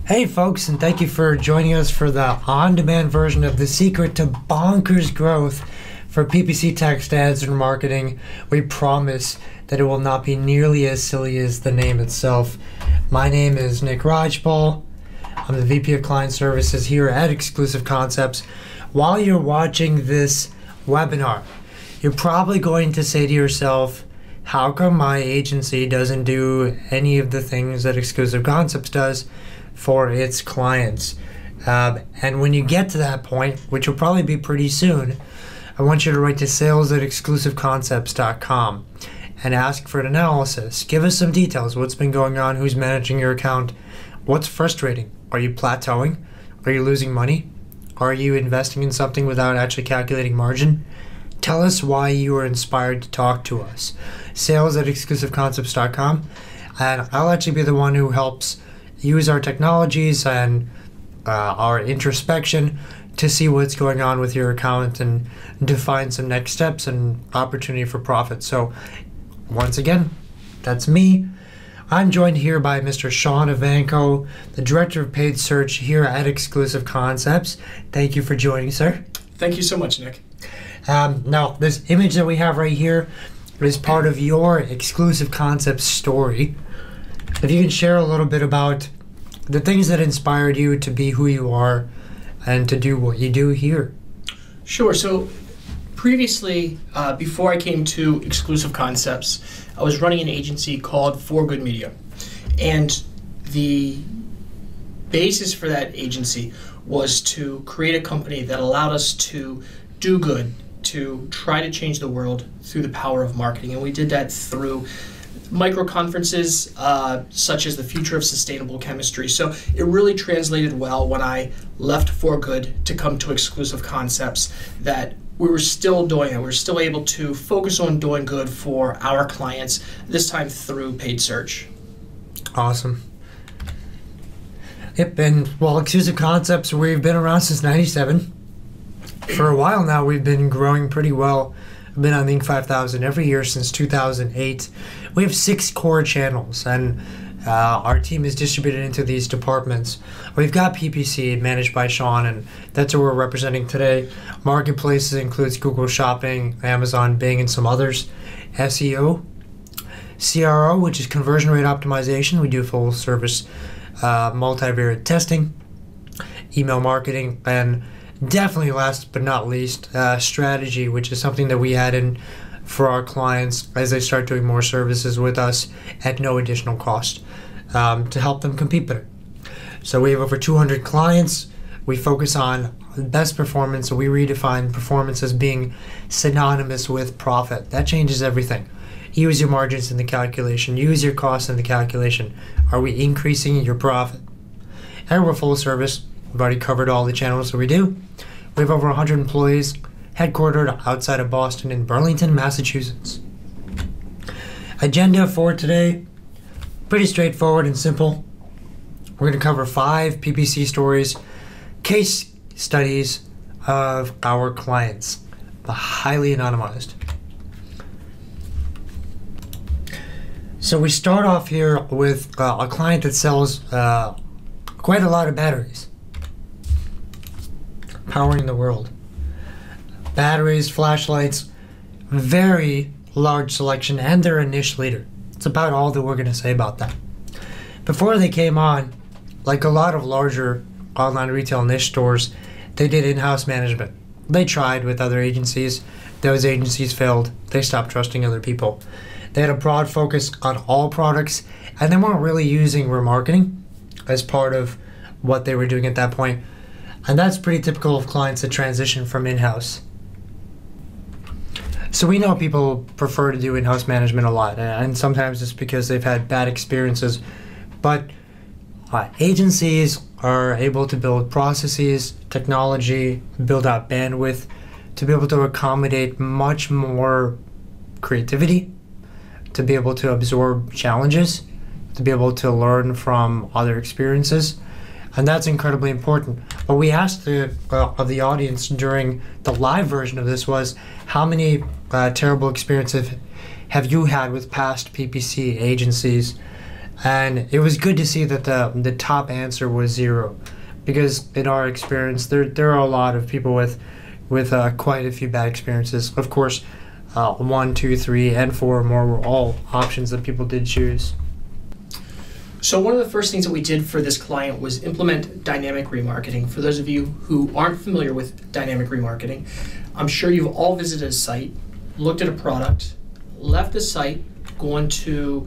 Hey folks, and thank you for joining us for the on-demand version of The Secret to Bonkers Growth for PPC text ads and marketing. We promise that it will not be nearly as silly as the name itself. My name is Nick Rajpal. I'm the VP of Client Services here at Exclusive Concepts. While you're watching this webinar, you're probably going to say to yourself, how come my agency doesn't do any of the things that Exclusive Concepts does for its clients? And when you get to that point, which will probably be pretty soon, I want you to write to sales@exclusiveconcepts.com and ask for an analysis. Give us some details. What's been going on? Who's managing your account? What's frustrating? Are you plateauing? Are you losing money? Are you investing in something without actually calculating margin? Tell us why you are inspired to talk to us. Sales@exclusiveconcepts.com, and I'll actually be the one who helps use our technologies and our introspection to see what's going on with your account and define some next steps and opportunity for profit. So once again, that's me. I'm joined here by Mr. Sean Evanko, the Director of Paid Search here at Exclusive Concepts. Thank you for joining, sir. Thank you so much, Nick. Now, this image that we have right here is part of your Exclusive Concepts story. If you can share a little bit about the things that inspired you to be who you are and to do what you do here. Sure. So previously, before I came to Exclusive Concepts, I was running an agency called For Good Media. And the basis for that agency was to create a company that allowed us to do good, to try to change the world through the power of marketing. And we did that through micro conferences such as the Future of Sustainable Chemistry. So it really translated well when I left For Good to come to Exclusive Concepts that we were still doing it. We were still able to focus on doing good for our clients, this time through paid search. Awesome. Yep, and well, Exclusive Concepts, we've been around since '97. For a while now, we've been growing pretty well. I've been on the Inc. 5000 every year since 2008. We have 6 core channels, and our team is distributed into these departments. We've got PPC managed by Sean, and that's what we're representing today. Marketplaces includes Google Shopping, Amazon, Bing, and some others. SEO, CRO, which is conversion rate optimization. We do full service multivariate testing, email marketing, and definitely last but not least, strategy, which is something that we add in for our clients as they start doing more services with us at no additional cost to help them compete better. So we have over 200 clients. We focus on best performance, so we redefine performance as being synonymous with profit. That changes everything. Use your margins in the calculation. Use your costs in the calculation. Are we increasing your profit? And we're full service. We've already covered all the channels that we do. We have over 100 employees, headquartered outside of Boston in Burlington, Massachusetts. Agenda for today, pretty straightforward and simple. We're going to cover 5 PPC stories, case studies of our clients, highly anonymized. So we start off here with a client that sells quite a lot of batteries. Powering the world. Batteries, flashlights, very large selection, and they're a niche leader. It's about all that we're going to say about that. Before they came on, like a lot of larger online retail niche stores, they did in-house management. They tried with other agencies. Those agencies failed. They stopped trusting other people. They had a broad focus on all products, and they weren't really using remarketing as part of what they were doing at that point. And that's pretty typical of clients that transition from in-house. So we know people prefer to do in-house management a lot, and sometimes it's because they've had bad experiences. But agencies are able to build processes, technology, build out bandwidth to be able to accommodate much more creativity, to be able to absorb challenges, to be able to learn from other experiences. And that's incredibly important. What we asked of the audience during the live version of this was, how many terrible experiences have you had with past PPC agencies And it was good to see that the top answer was 0, because in our experience, there are a lot of people with quite a few bad experiences. Of course, 1, 2, 3, and 4 or more were all options that people did choose. So one of the first things that we did for this client was implement dynamic remarketing. For those of you who aren't familiar with dynamic remarketing, I'm sure you've all visited a site, looked at a product, left the site, gone to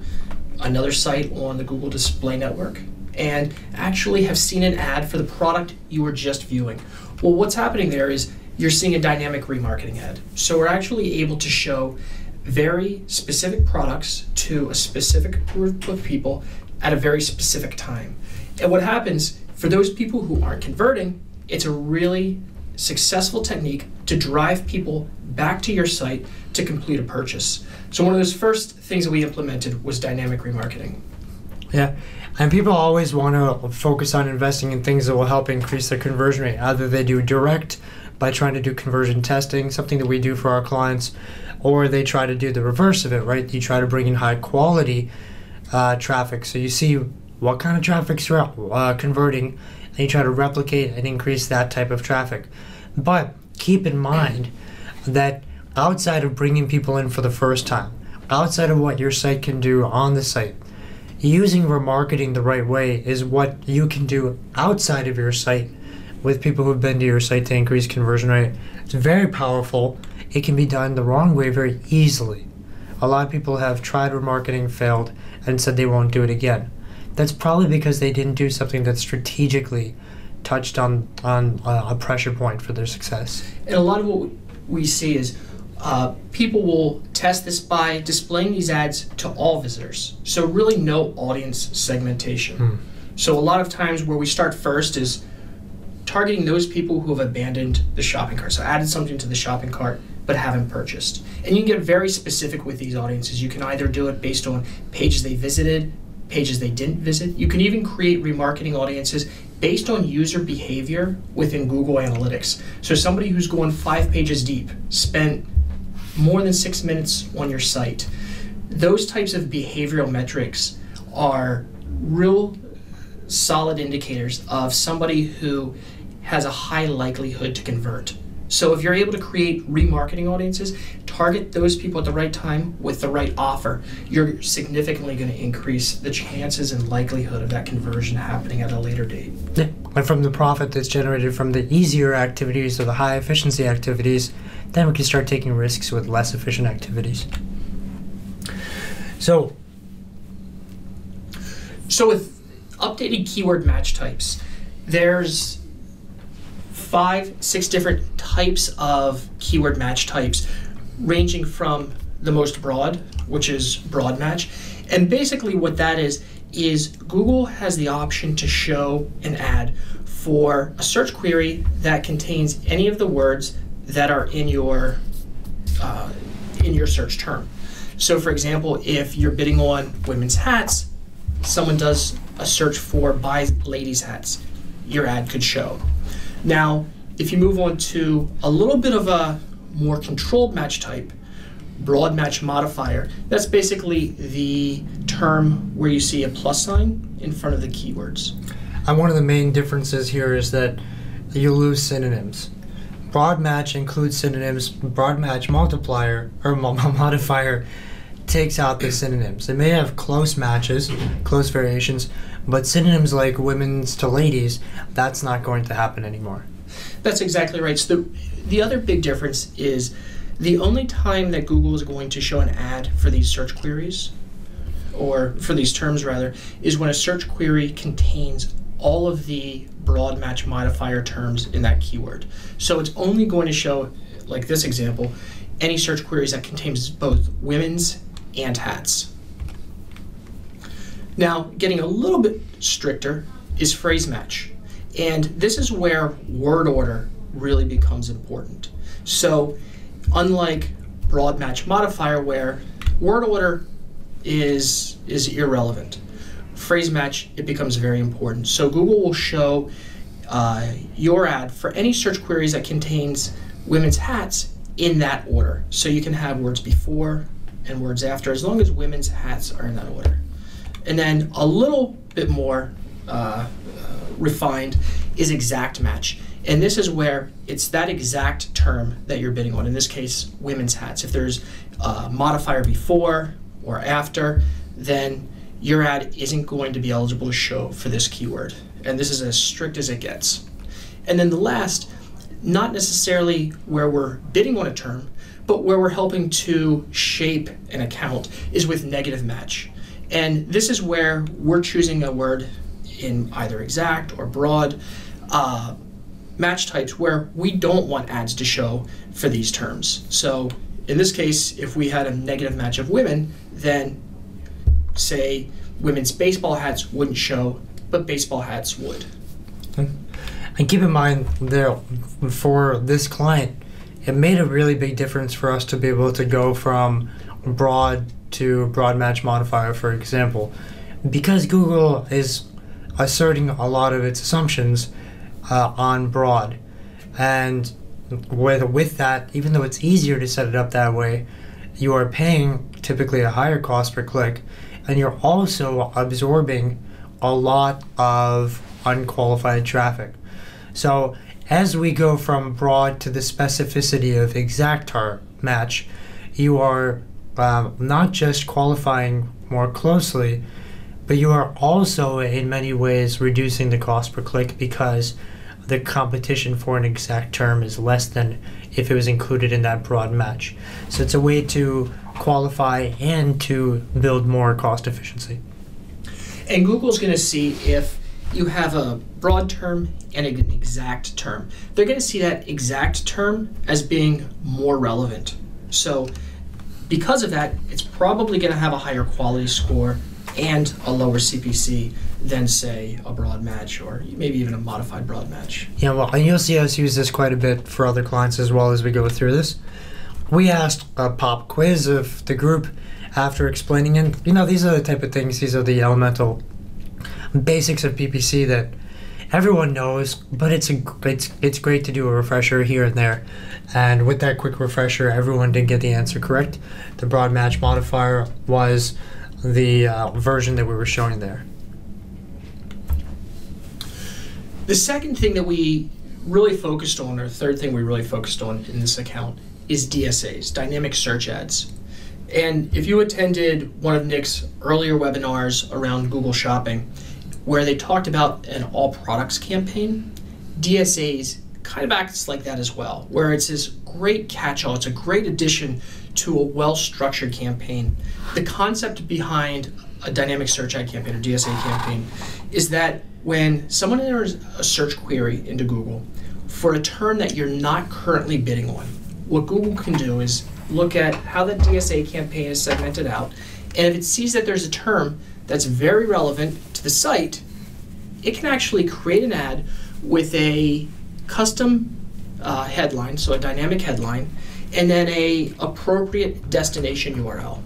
another site on the Google Display Network, and actually have seen an ad for the product you were just viewing. Well, what's happening there is you're seeing a dynamic remarketing ad. So we're actually able to show very specific products to a specific group of people at a very specific time. And what happens for those people who aren't converting, it's a really successful technique to drive people back to your site to complete a purchase. So one of those first things that we implemented was dynamic remarketing. Yeah, and people always want to focus on investing in things that will help increase their conversion rate. Either they do direct by trying to do conversion testing, something that we do for our clients, or they try to do the reverse of it, right? You try to bring in high quality traffic. So you see what kind of traffic's converting, and you try to replicate and increase that type of traffic. But keep in mind that outside of bringing people in for the first time, outside of what your site can do on the site, using remarketing the right way is what you can do outside of your site with people who've been to your site to increase conversion rate. It's very powerful. It can be done the wrong way very easily. A lot of people have tried remarketing, failed, and said they won't do it again. That's probably because they didn't do something that strategically touched on a pressure point for their success. And a lot of what we see is people will test this by displaying these ads to all visitors. So really no audience segmentation. So a lot of times where we start first is targeting those people who have abandoned the shopping cart. So added something to the shopping cart but haven't purchased. And you can get very specific with these audiences. You can either do it based on pages they visited, pages they didn't visit. You can even create remarketing audiences based on user behavior within Google Analytics. So somebody who's going 5 pages deep, spent more than 6 minutes on your site. Those types of behavioral metrics are real solid indicators of somebody who has a high likelihood to convert. So if you're able to create remarketing audiences, target those people at the right time with the right offer, you're significantly going to increase the chances and likelihood of that conversion happening at a later date. Yeah. And from the profit that's generated from the easier activities or the high efficiency activities, then we can start taking risks with less efficient activities. So with updated keyword match types, there's 5, 6 different types of keyword match types, ranging from the most broad, which is broad match. And basically what that is Google has the option to show an ad for a search query that contains any of the words that are in your search term. So for example, if you're bidding on women's hats, someone does a search for buy ladies hats, your ad could show. Now, if you move on to a little bit of a more controlled match type, broad match modifier, that's basically the term where you see a plus sign in front of the keywords. And one of the main differences here is that you lose synonyms. Broad match includes synonyms. Broad match multiplier or modifier takes out the synonyms. It may have close matches, close variations, but synonyms like women's to ladies, that's not going to happen anymore. That's exactly right. So the other big difference is the only time that Google is going to show an ad for these search queries, or for these terms rather, is when a search query contains all of the broad match modifier terms in that keyword. So it's only going to show, like this example, any search queries that contains both women's and hats. Now, getting a little bit stricter is phrase match. And this is where word order really becomes important. So unlike broad match modifier where word order is irrelevant, phrase match, it becomes very important. So Google will show your ad for any search queries that contains women's hats in that order. So you can have words before and words after, as long as women's hats are in that order. And then a little bit more refined is exact match. And this is where it's that exact term that you're bidding on. In this case, women's hats. If there's a modifier before or after, then your ad isn't going to be eligible to show for this keyword. And this is as strict as it gets. And then the last, not necessarily where we're bidding on a term, but where we're helping to shape an account, is with negative match. And this is where we're choosing a word in either exact or broad match types where we don't want ads to show for these terms. So in this case, if we had a negative match of women, then say women's baseball hats wouldn't show, but baseball hats would. And keep in mind there, for this client, it made a really big difference for us to be able to go from broad to broad match modifier, for example, because Google is asserting a lot of its assumptions on broad. And with that, even though it's easier to set it up that way, you are paying typically a higher cost per click, and you're also absorbing a lot of unqualified traffic. So as we go from broad to the specificity of exact match, you are not just qualifying more closely, but you are also in many ways reducing the cost per click, because the competition for an exact term is less than if it was included in that broad match. So it's a way to qualify and to build more cost efficiency. And Google's going to see if you have a broad term and an exact term. They're going to see that exact term as being more relevant. So because of that, it's probably going to have a higher quality score and a lower CPC than, say, a broad match or maybe even a modified broad match. Yeah, well, and you'll see us use this quite a bit for other clients as well as we go through this. We asked a pop quiz of the group after explaining, and these are the type of things, these are the elemental basics of PPC that everyone knows, but it's great to do a refresher here and there. And with that quick refresher, everyone did get the answer correct. The broad match modifier was the version that we were showing there. The second thing that we really focused on, or third thing we really focused on in this account, is DSAs, dynamic search ads. And if you attended one of Nick's earlier webinars around Google Shopping, where they talked about an all products campaign, DSAs kind of acts like that as well, where it's this great catch-all, it's a great addition to a well-structured campaign. The concept behind a dynamic search ad campaign or DSA campaign is that when someone enters a search query into Google for a term that you're not currently bidding on, what Google can do is look at how that DSA campaign is segmented out, and if it sees that there's a term that's very relevant to the site, it can actually create an ad with a custom headline, so a dynamic headline, and then a appropriate destination URL.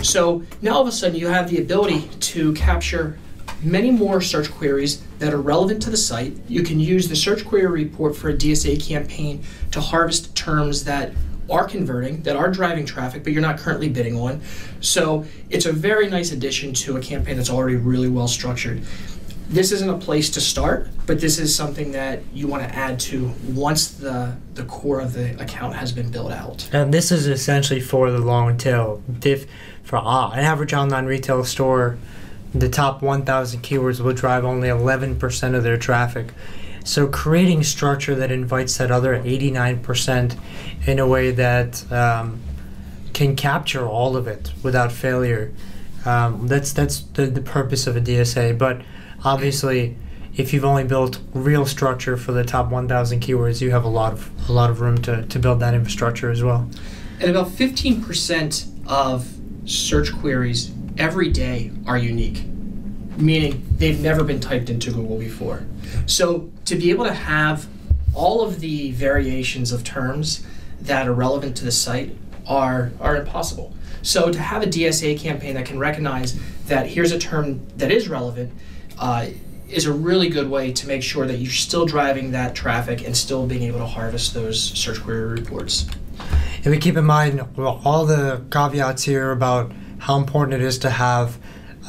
So now all of a sudden you have the ability to capture many more search queries that are relevant to the site. You can use the search query report for a DSA campaign to harvest terms that are converting, that are driving traffic, but you're not currently bidding on. So it's a very nice addition to a campaign that's already really well structured. This isn't a place to start, but this is something that you want to add to once the core of the account has been built out. And this is essentially for the long tail. If for an average online retail store, the top 1,000 keywords will drive only 11% of their traffic. So creating structure that invites that other 89% in a way that can capture all of it without failure. That's the purpose of a DSA. But obviously, if you've only built real structure for the top 1,000 keywords, you have a lot of room to build that infrastructure as well. And about 15% of search queries every day are unique, meaning they've never been typed into Google before. So to be able to have all of the variations of terms that are relevant to the site are impossible. So to have a DSA campaign that can recognize that here's a term that is relevant is a really good way to make sure that you're still driving that traffic and still being able to harvest those search query reports. And we keep in mind all the caveats here about how important it is to have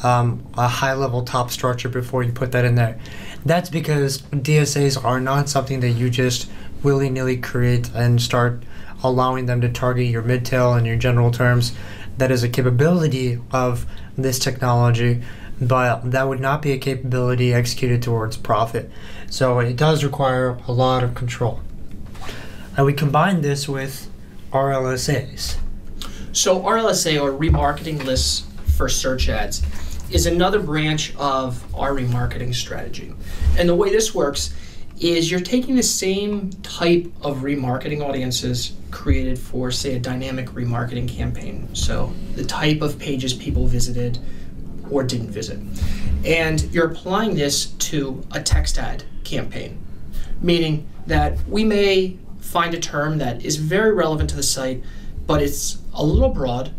a high-level top structure before you put that in there. That's because DSAs are not something that you just willy-nilly create and start allowing them to target your mid-tail and your general terms. That is a capability of this technology, but that would not be a capability executed towards profit. So it does require a lot of control. And we combine this with RLSAs. So RLSA, or remarketing lists for search ads, is another branch of our remarketing strategy. And the way this works is you're taking the same type of remarketing audiences created for, say, a dynamic remarketing campaign. So the type of pages people visited or didn't visit. And you're applying this to a text ad campaign, meaning that we may find a term that is very relevant to the site, but it's a little broad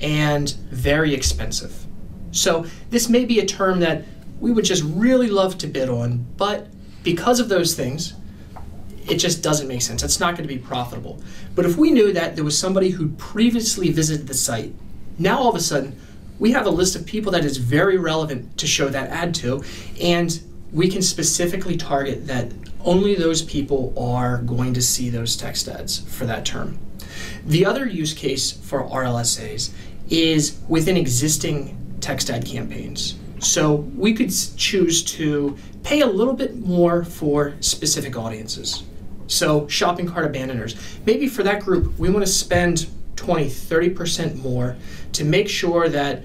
and very expensive. So this may be a term that we would just really love to bid on, but because of those things, it just doesn't make sense. It's not going to be profitable. But if we knew that there was somebody who previously visited the site, now all of a sudden we have a list of people that is very relevant to show that ad to, and we can specifically target that only those people are going to see those text ads for that term. The other use case for RLSAs is within existing text ad campaigns. So we could choose to pay a little bit more for specific audiences. So shopping cart abandoners. Maybe for that group, we want to spend 20, 30% more to make sure that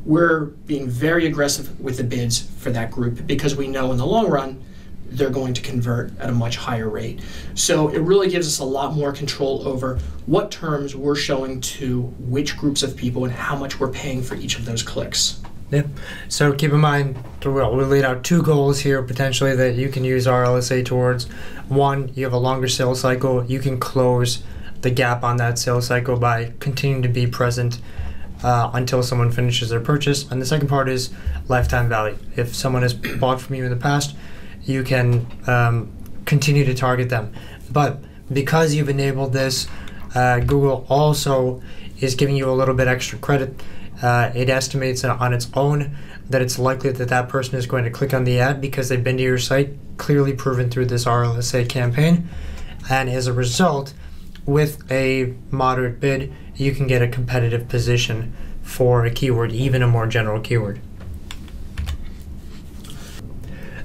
we're being very aggressive with the bids for that group, because we know in the long run, they're going to convert at a much higher rate. So it really gives us a lot more control over what terms we're showing to which groups of people and how much we're paying for each of those clicks. Yeah. So keep in mind, we laid out two goals here potentially that you can use RLSA towards. One, you have a longer sales cycle. You can close the gap on that sales cycle by continuing to be present until someone finishes their purchase. And the second part is lifetime value. If someone has bought from you in the past, you can continue to target them. But because you've enabled this, Google also is giving you a little bit extra credit. It estimates on its own that it's likely that that person is going to click on the ad because they've been to your site, clearly proven through this RLSA campaign. And as a result, with a moderate bid, you can get a competitive position for a keyword, even a more general keyword.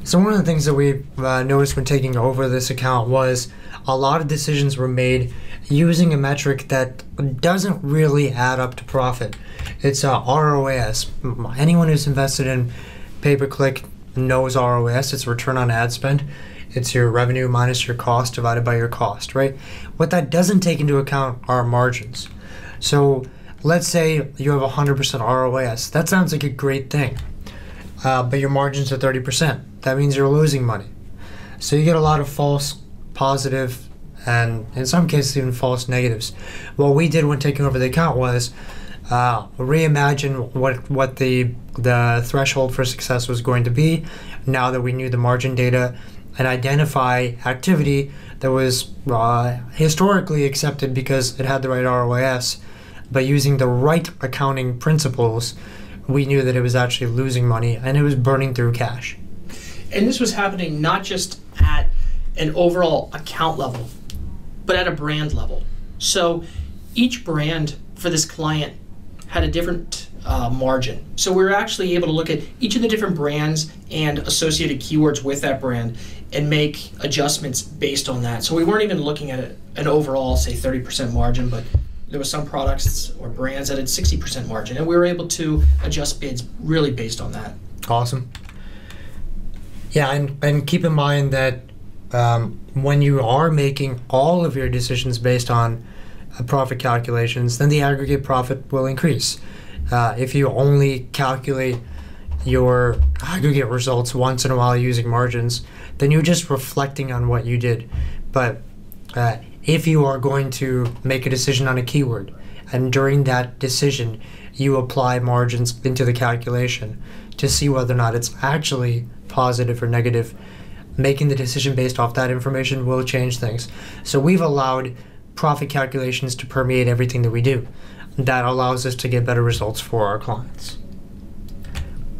So one of the things that we noticed when taking over this account was a lot of decisions were made using a metric that doesn't really add up to profit. It's ROAS. Anyone who's invested in pay-per-click knows ROAS. It's return on ad spend. It's your revenue minus your cost divided by your cost, right? What that doesn't take into account are margins. So let's say you have 100% ROAS. That sounds like a great thing, but your margins are 30%. That means you're losing money. So you get a lot of false positive and in some cases even false negatives. What we did when taking over the account was reimagine what the threshold for success was going to be now that we knew the margin data, and identify activity that was historically accepted because it had the right ROAS, but using the right accounting principles, we knew that it was actually losing money and it was burning through cash. And this was happening not just at an overall account level, but at a brand level. So each brand for this client had a different margin. So we were actually able to look at each of the different brands and associated keywords with that brand and make adjustments based on that. So we weren't even looking at an overall, say, 30% margin, but there were some products or brands that had 60% margin, and we were able to adjust bids really based on that. Awesome. Yeah, and keep in mind that when you are making all of your decisions based on profit calculations, then the aggregate profit will increase. If you only calculate your aggregate results once in a while using margins, then you're just reflecting on what you did. But if you are going to make a decision on a keyword, and during that decision you apply margins into the calculation to see whether or not it's actually positive or negative, making the decision based off that information will change things. So we've allowed profit calculations to permeate everything that we do. That allows us to get better results for our clients.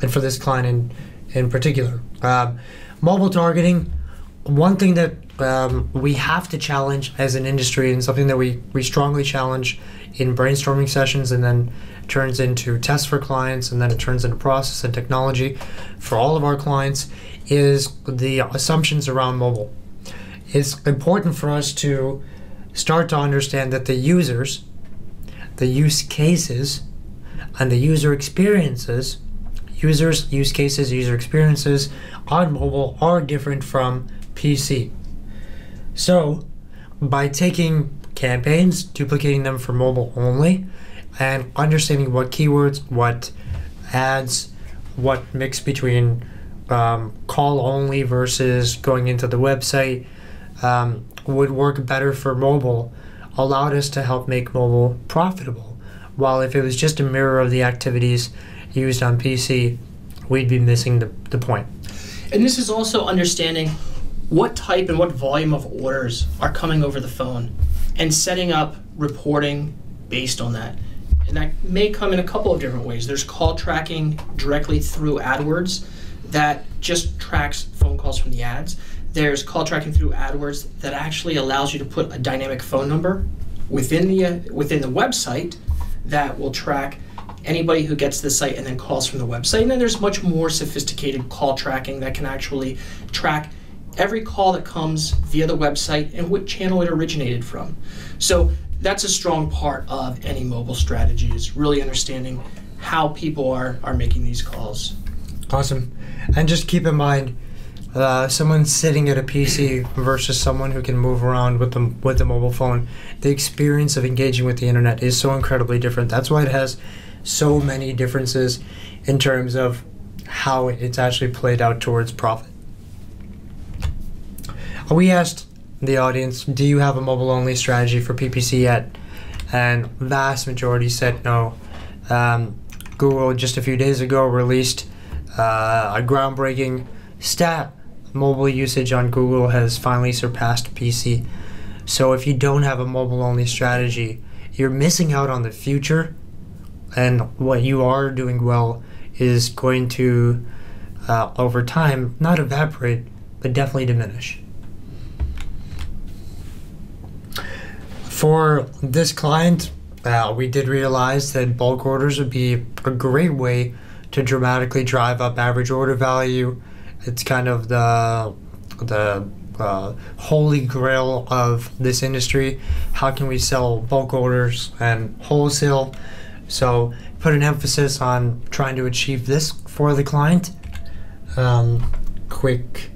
and for this client in particular. Mobile targeting, one thing that we have to challenge as an industry, and something that we strongly challenge in brainstorming sessions, and then turns into tests for clients, and then it turns into process and technology for all of our clients, is the assumptions around mobile. It's important for us to start to understand that the users, the use cases, and the user experiences, users, use cases, user experiences on mobile are different from PC. So by taking campaigns, duplicating them for mobile only, and understanding what keywords, what ads, what mix between call only versus going into the website would work better for mobile, allowed us to help make mobile profitable. While if it was just a mirror of the activities used on PC, we'd be missing the point. And this is also understanding what type and what volume of orders are coming over the phone and setting up reporting based on that. And that may come in a couple of different ways. There's call tracking directly through AdWords that just tracks phone calls from the ads. There's call tracking through AdWords that actually allows you to put a dynamic phone number within the website that will track anybody who gets to the site and then calls from the website. And then there's much more sophisticated call tracking that can actually track every call that comes via the website and what channel it originated from. So that's a strong part of any mobile strategy, is really understanding how people are making these calls. Awesome. And just keep in mind, someone sitting at a PC versus someone who can move around with the mobile phone, the experience of engaging with the internet is so incredibly different. That's why it has so many differences in terms of how it's actually played out towards profit. We asked the audience, do you have a mobile-only strategy for PPC yet? And vast majority said no. Google just a few days ago released a groundbreaking stat. Mobile usage on Google has finally surpassed PC. So if you don't have a mobile-only strategy, you're missing out on the future, and what you are doing well is going to, over time, not evaporate, but definitely diminish. For this client, we did realize that bulk orders would be a great way to dramatically drive up average order value. It's kind of the holy grail of this industry. How can we sell bulk orders and wholesale? So put an emphasis on trying to achieve this for the client. Quick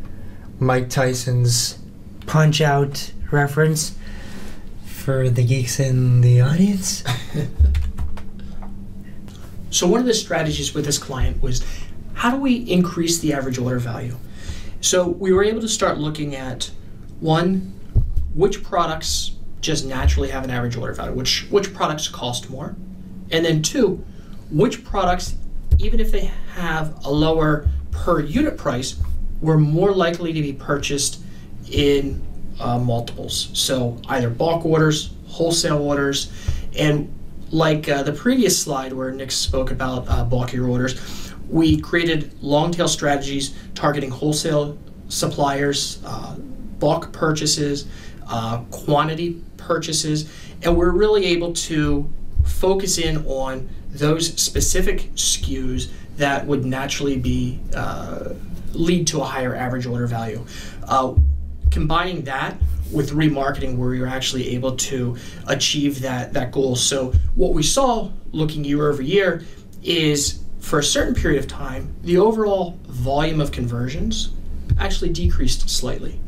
Mike Tyson's Punch Out reference for the geeks in the audience. So one of the strategies with this client was, how do we increase the average order value? So we were able to start looking at, one, which products just naturally have an average order value, which products cost more, and then two, which products, even if they have a lower per unit price, were more likely to be purchased in multiples. So either bulk orders, wholesale orders, and like the previous slide where Nick spoke about bulkier orders, we created long tail strategies targeting wholesale suppliers, bulk purchases, quantity purchases, and we're really able to focus in on those specific SKUs that would naturally be lead to a higher average order value. Combining that with remarketing, where we were actually able to achieve that goal. So what we saw looking year over year is, for a certain period of time, the overall volume of conversions actually decreased slightly,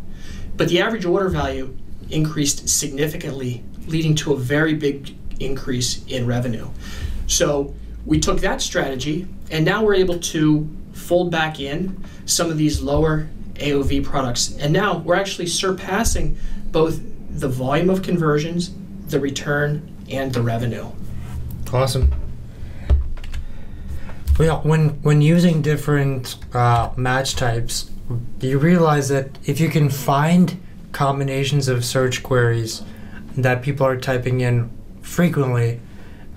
but the average order value increased significantly, leading to a very big increase in revenue. So we took that strategy, and now we're able to fold back in some of these lower AOV products, and now we're actually surpassing both the volume of conversions, the return, and the revenue. Awesome. Well, when using different match types, you realize that if you can find combinations of search queries that people are typing in frequently,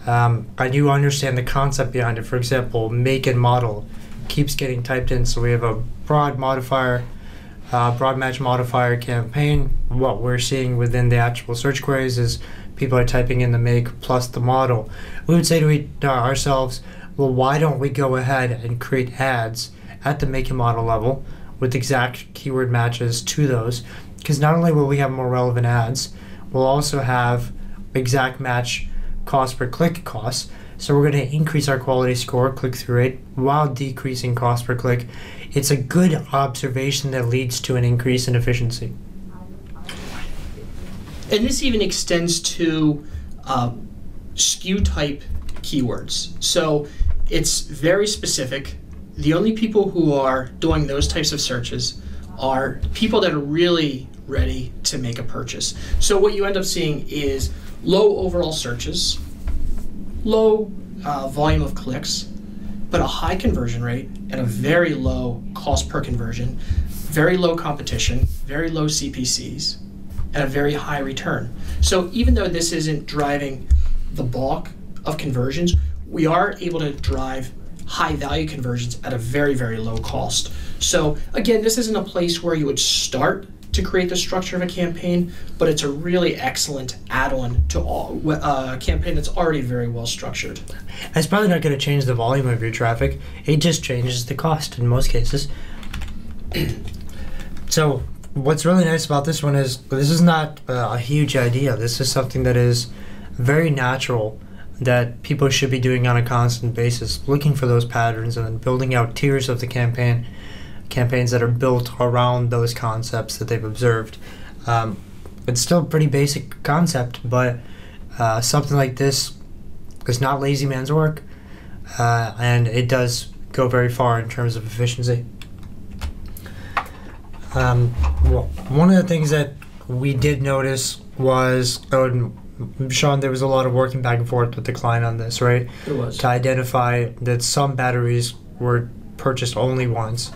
and you understand the concept behind it, for example, make and model, keeps getting typed in. So we have a broad match modifier campaign. What we're seeing within the actual search queries is people are typing in the make plus the model. We would say to ourselves, well, why don't we go ahead and create ads at the make and model level with exact keyword matches to those? Because not only will we have more relevant ads, we'll also have exact match cost per click costs. So we're going to increase our quality score, click-through rate, while decreasing cost per click. It's a good observation that leads to an increase in efficiency. And this even extends to SKU type keywords. So it's very specific. The only people who are doing those types of searches are people that are really ready to make a purchase. So what you end up seeing is low overall searches, low volume of clicks, but a high conversion rate and a very low cost per conversion, very low competition, very low CPCs, and a very high return. So even though this isn't driving the bulk of conversions, we are able to drive high value conversions at a very, very low cost. So again, this isn't a place where you would start to create the structure of a campaign, but it's a really excellent add-on to a campaign that's already very well structured. It's probably not going to change the volume of your traffic. It just changes the cost in most cases. So what's really nice about this one is this is not a huge idea. This is something that is very natural that people should be doing on a constant basis, looking for those patterns and then building out tiers of the campaigns that are built around those concepts that they've observed. It's still a pretty basic concept, but something like this is not lazy man's work, and it does go very far in terms of efficiency. Well, one of the things that we did notice was, Sean, there was a lot of working back and forth with the client on this, right? It was. To identify that some batteries were purchased only once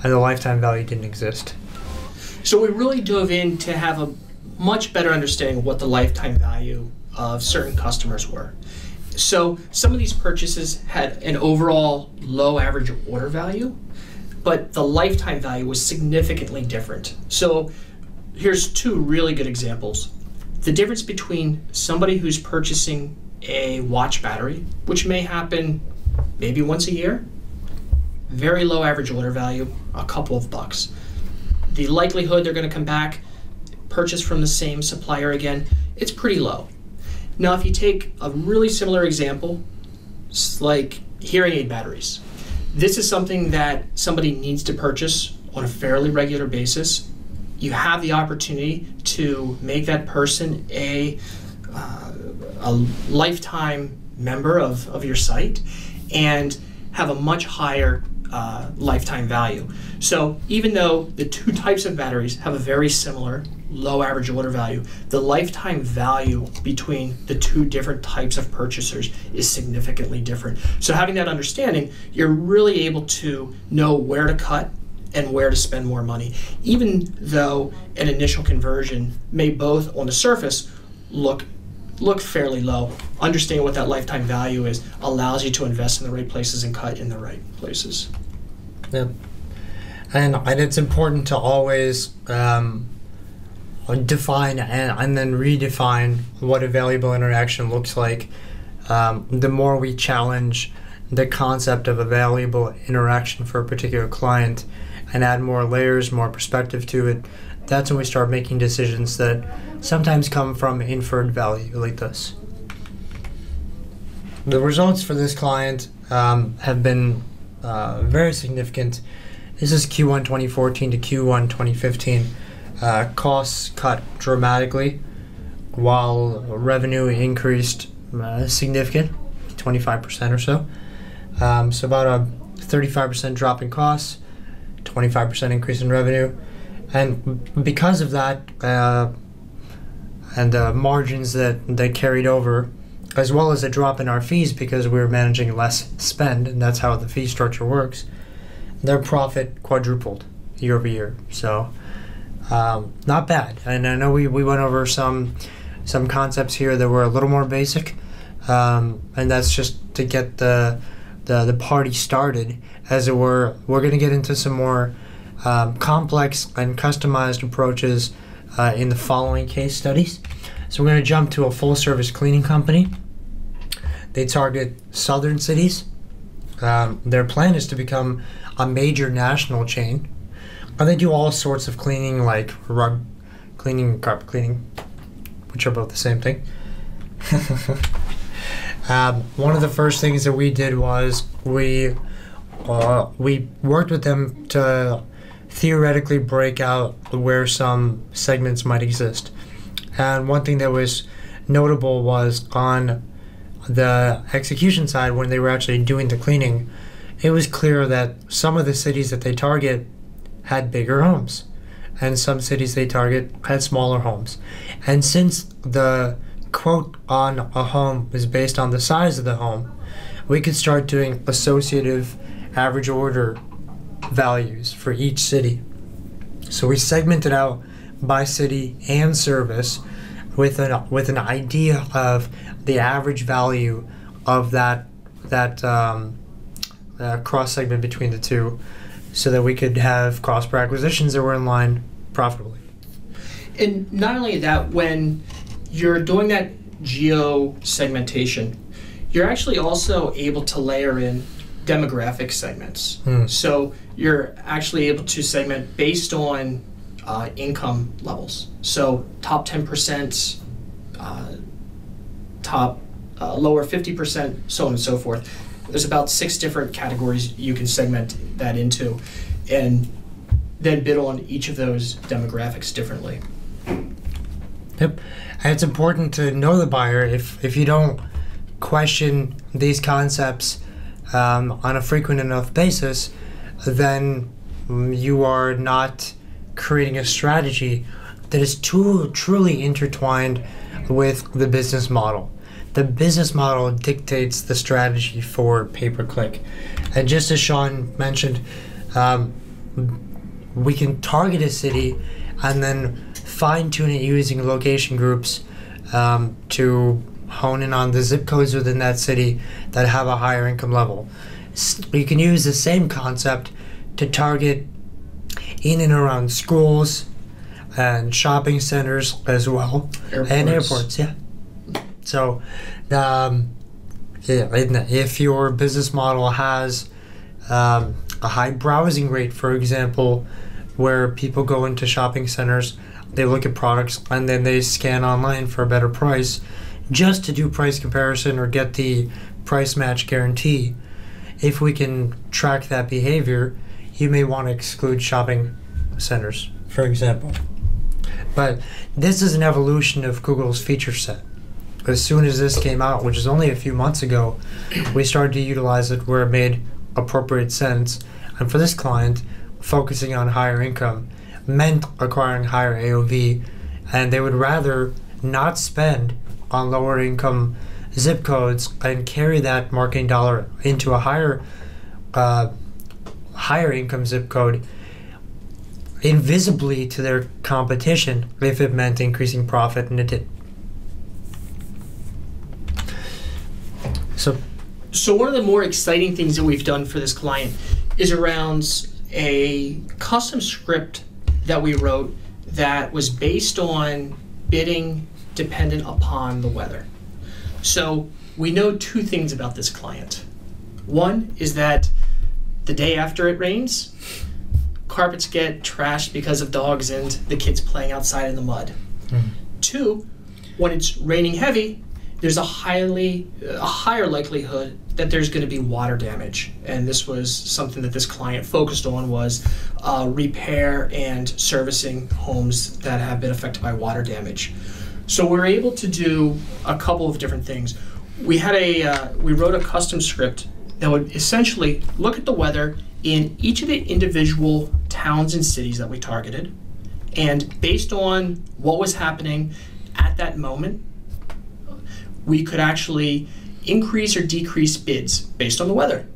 and the lifetime value didn't exist. So we really dove in to have a much better understanding of what the lifetime value of certain customers were. So some of these purchases had an overall low average order value, but the lifetime value was significantly different. So here's two really good examples. The difference between somebody who's purchasing a watch battery, which may happen maybe once a year, very low average order value, a couple of bucks. The likelihood they're going to come back, purchase from the same supplier again, it's pretty low. Now, if you take a really similar example, like hearing aid batteries, this is something that somebody needs to purchase on a fairly regular basis. You have the opportunity to make that person a lifetime member of your site and have a much higher lifetime value. So even though the two types of batteries have a very similar low average order value, the lifetime value between the two different types of purchasers is significantly different. So having that understanding, you're really able to know where to cut and where to spend more money, even though an initial conversion may both on the surface look fairly low. Understanding what that lifetime value is allows you to invest in the right places and cut in the right places. Yep. And it's important to always define and then redefine what a valuable interaction looks like. The more we challenge the concept of a valuable interaction for a particular client and add more layers, more perspective to it, that's when we start making decisions that sometimes come from inferred value like this. The results for this client have been very significant. This is Q1 2014 to Q1 2015. Costs cut dramatically while revenue increased significant, 25% or so. So about a 35% drop in costs, 25% increase in revenue. And because of that, and the margins that they carried over, as well as a drop in our fees because we were managing less spend, and that's how the fee structure works, their profit quadrupled year over year. So not bad. And I know we went over some concepts here that were a little more basic, and that's just to get the the party started, as it were. We're going to get into some more complex and customized approaches in the following case studies. So we're going to jump to a full-service cleaning company. They target southern cities. Their plan is to become a major national chain. They do all sorts of cleaning, like rug cleaning, carpet cleaning, which are both the same thing. One of the first things that we did was we worked with them to theoretically break out where some segments might exist. And one thing that was notable was on the execution side, when they were actually doing the cleaning, it was clear that some of the cities that they target had bigger homes, and some cities they target had smaller homes. And since the quote on a home is based on the size of the home, we could start doing associative average order values for each city. So we segmented out by city and service with an idea of the average value of that cross segment between the two, so that we could have cost per acquisitions that were in line profitably. And not only that, when you're doing that geo segmentation, you're actually also able to layer in demographic segments. So you're actually able to segment based on income levels. So top 10%, top lower 50%, so on and so forth. There's about 6 different categories you can segment that into, and then bid on each of those demographics differently. Yep. And it's important to know the buyer. If you don't question these concepts on a frequent enough basis, then you are not creating a strategy that is truly intertwined with the business model. The business model dictates the strategy for pay-per-click. And just as Sean mentioned, we can target a city and then fine-tune it using location groups to hone in on the zip codes within that city that have a higher income level. You can use the same concept to target in and around schools and shopping centers as well. And airports, yeah. So, if your business model has a high browsing rate, for example, where people go into shopping centers, they look at products, and then they scan online for a better price just to do price comparison or get the price match guarantee. If we can track that behavior, you may want to exclude shopping centers, for example. But this is an evolution of Google's feature set. As soon as this came out, which is only a few months ago, we started to utilize it where it made appropriate sense. And for this client, focusing on higher income meant acquiring higher AOV, and they would rather not spend on lower income zip codes and carry that marketing dollar into a higher income zip code invisibly to their competition if it meant increasing profit, and it did. So one of the more exciting things that we've done for this client is around a custom script that we wrote that was based on bidding dependent upon the weather. So we know 2 things about this client. One is that the day after it rains, carpets get trashed because of dogs and the kids playing outside in the mud. 2, when it's raining heavy, there's a higher likelihood that there's going to be water damage. And this was something that this client focused on, was repair and servicing homes that have been affected by water damage. So we're able to do a couple of different things. We wrote a custom script that would essentially look at the weather in each of the individual towns and cities that we targeted, and based on what was happening at that moment, we could actually increase or decrease bids based on the weather.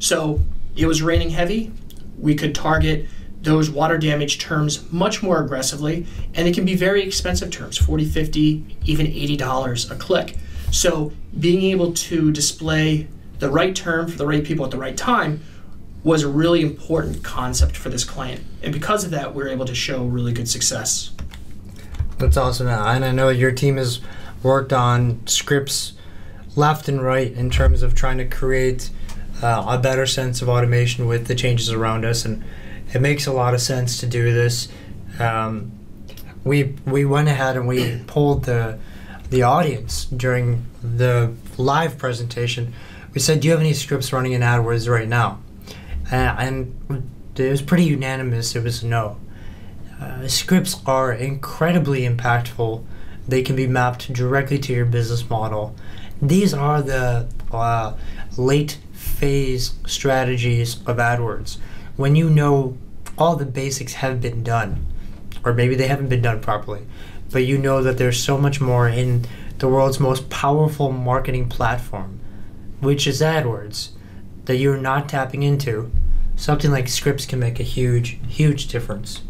So it was raining heavy, we could target those water damage terms much more aggressively, and it can be very expensive terms, $40, $50, even $80 a click. So being able to display the right term for the right people at the right time was a really important concept for this client. And because of that, we were able to show really good success. That's awesome. And I know your team has worked on scripts left and right in terms of trying to create a better sense of automation with the changes around us, and it makes a lot of sense to do this. We went ahead and we polled the audience during the live presentation. We said, do you have any scripts running in AdWords right now? And it was pretty unanimous. It was no. Scripts are incredibly impactful. They can be mapped directly to your business model. These are the late phase strategies of AdWords. When you know all the basics have been done, or maybe they haven't been done properly, but you know that there's so much more in the world's most powerful marketing platform, which is AdWords, that you're not tapping into, something like scripts can make a huge, huge difference.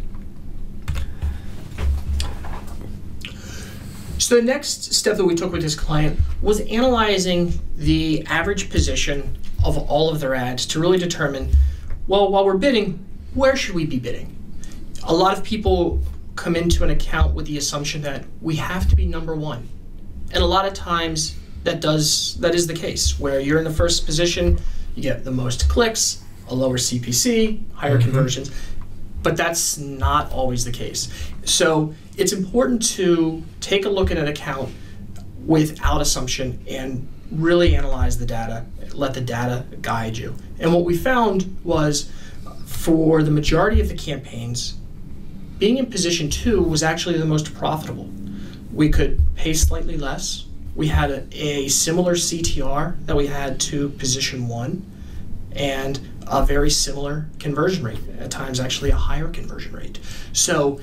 So the next step that we took with this client was analyzing the average position of all of their ads to really determine, well, while we're bidding, where should we be bidding? A lot of people come into an account with the assumption that we have to be number one. And a lot of times that is the case, where you're in the first position, you get the most clicks, a lower CPC, higher conversions, but that's not always the case. So it's important to take a look at an account without assumption and really analyze the data, let the data guide you. And what we found was, for the majority of the campaigns, being in position 2 was actually the most profitable. We could pay slightly less. We had a similar CTR that we had to position 1, and a very similar conversion rate, at times actually a higher conversion rate. So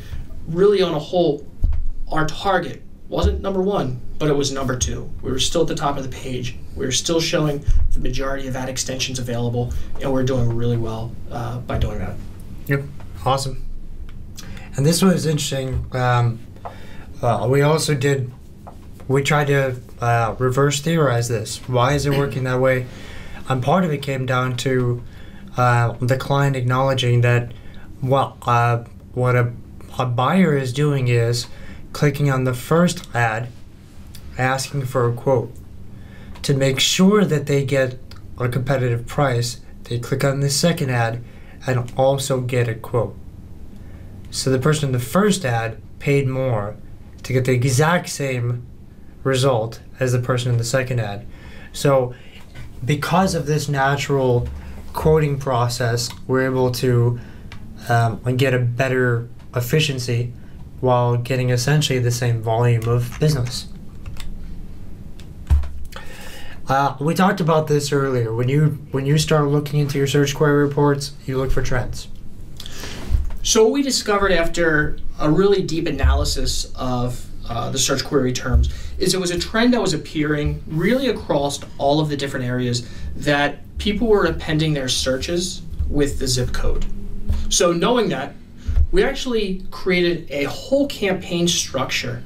really, on a whole, our target wasn't number 1, but it was number 2. We were still at the top of the page. We were still showing the majority of ad extensions available, and we're doing really well by doing that. Yep, awesome. And this was interesting. We tried to reverse theorize this. Why is it working that way? And part of it came down to the client acknowledging that what a buyer is doing is clicking on the first ad, asking for a quote. To make sure that they get a competitive price, they click on the second ad and also get a quote. So the person in the first ad paid more to get the exact same result as the person in the second ad. So because of this natural quoting process, we're able to get a better efficiency while getting essentially the same volume of business. We talked about this earlier. When you start looking into your search query reports, you look for trends. So what we discovered after a really deep analysis of the search query terms is it was a trend that was appearing really across all of the different areas that people were appending their searches with the zip code. So knowing that, we actually created a whole campaign structure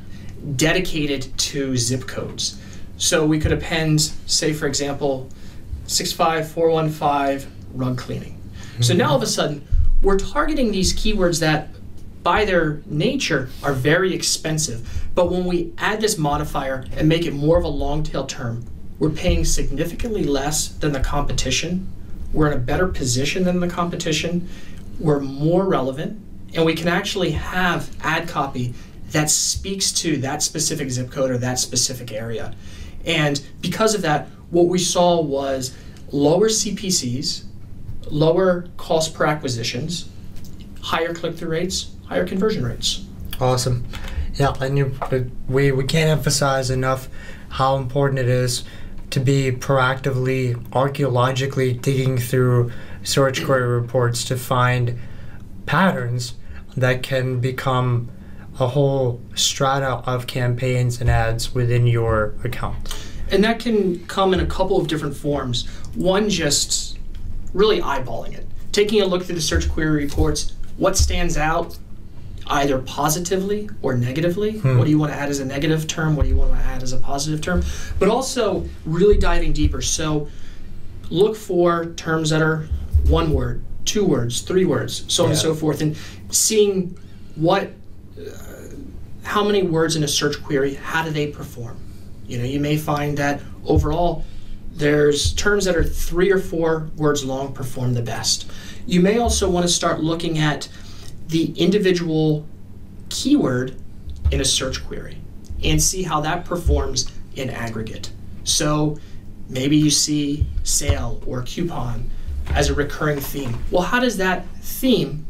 dedicated to zip codes. So we could append, say for example, 65415 rug cleaning. So now all of a sudden, we're targeting these keywords that by their nature are very expensive. But when we add this modifier and make it more of a long tail term, we're paying significantly less than the competition. We're in a better position than the competition. We're more relevant, and we can actually have ad copy that speaks to that specific zip code or that specific area. And because of that, what we saw was lower CPCs, lower cost per acquisitions, higher click-through rates, higher conversion rates. Awesome. Yeah, and we can't emphasize enough how important it is to be proactively, archaeologically digging through search query reports to find patterns that can become a whole strata of campaigns and ads within your account. And that can come in a couple of different forms. One, just really eyeballing it, taking a look through the search query reports, what stands out either positively or negatively. What do you want to add as a negative term? What do you want to add as a positive term? But also really diving deeper. So look for terms that are one word, 2 words, 3 words, so on and so forth, and seeing how many words in a search query, how do they perform? You may find that overall there's terms that are 3 or 4 words long perform the best. You may also want to start looking at the individual keyword in a search query and see how that performs in aggregate. So maybe you see sale or coupon as a recurring theme. Well, how does that theme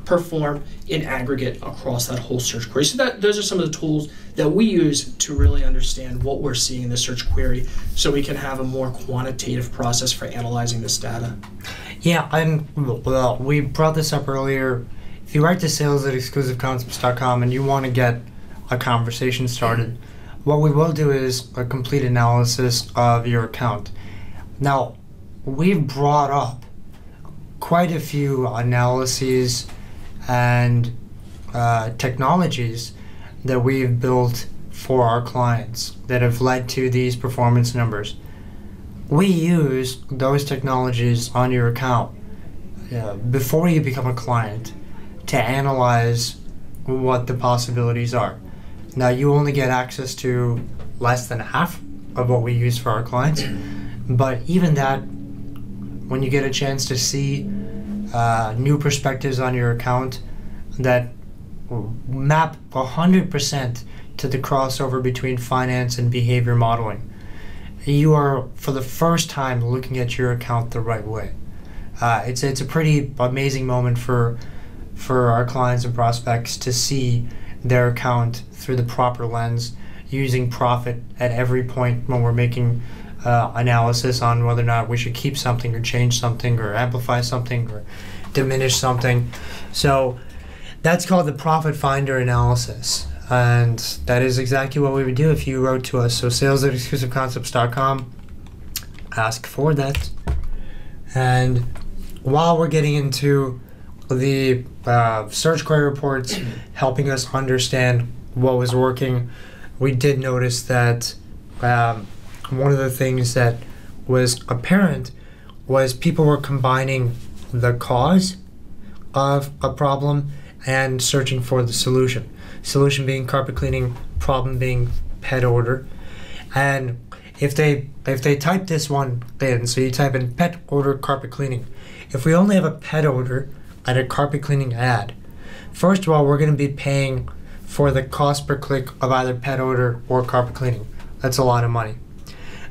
perform in aggregate across that whole search query? So those are some of the tools that we use to really understand what we're seeing in the search query so we can have a more quantitative process for analyzing this data. Yeah, and well, we brought this up earlier. If you write to sales@exclusiveconcepts.com and you want to get a conversation started, what we will do is a complete analysis of your account. Now, we've brought up quite a few analyses and technologies that we've built for our clients that have led to these performance numbers. We use those technologies on your account before you become a client to analyze what the possibilities are. Now, you only get access to less than half of what we use for our clients, but even that, when you get a chance to see new perspectives on your account that map 100% to the crossover between finance and behavior modeling, you are, for the first time, looking at your account the right way. It's a pretty amazing moment for our clients and prospects to see their account through the proper lens, using profit at every point when we're making analysis on whether or not we should keep something or change something or amplify something or diminish something. So that's called the profit finder analysis, and that is exactly what we would do if you wrote to us. So sales@exclusiveconcepts.com, ask for that. And while we're getting into the search query reports helping us understand what was working, we did notice that one of the things that was apparent was people were combining the cause of a problem and searching for the solution. Solution being carpet cleaning, problem being pet odor. And if they type this one in, so you type in pet odor carpet cleaning, if we only have a pet odor and a carpet cleaning ad, first of all, we're going to be paying for the cost per click of either pet odor or carpet cleaning. That's a lot of money.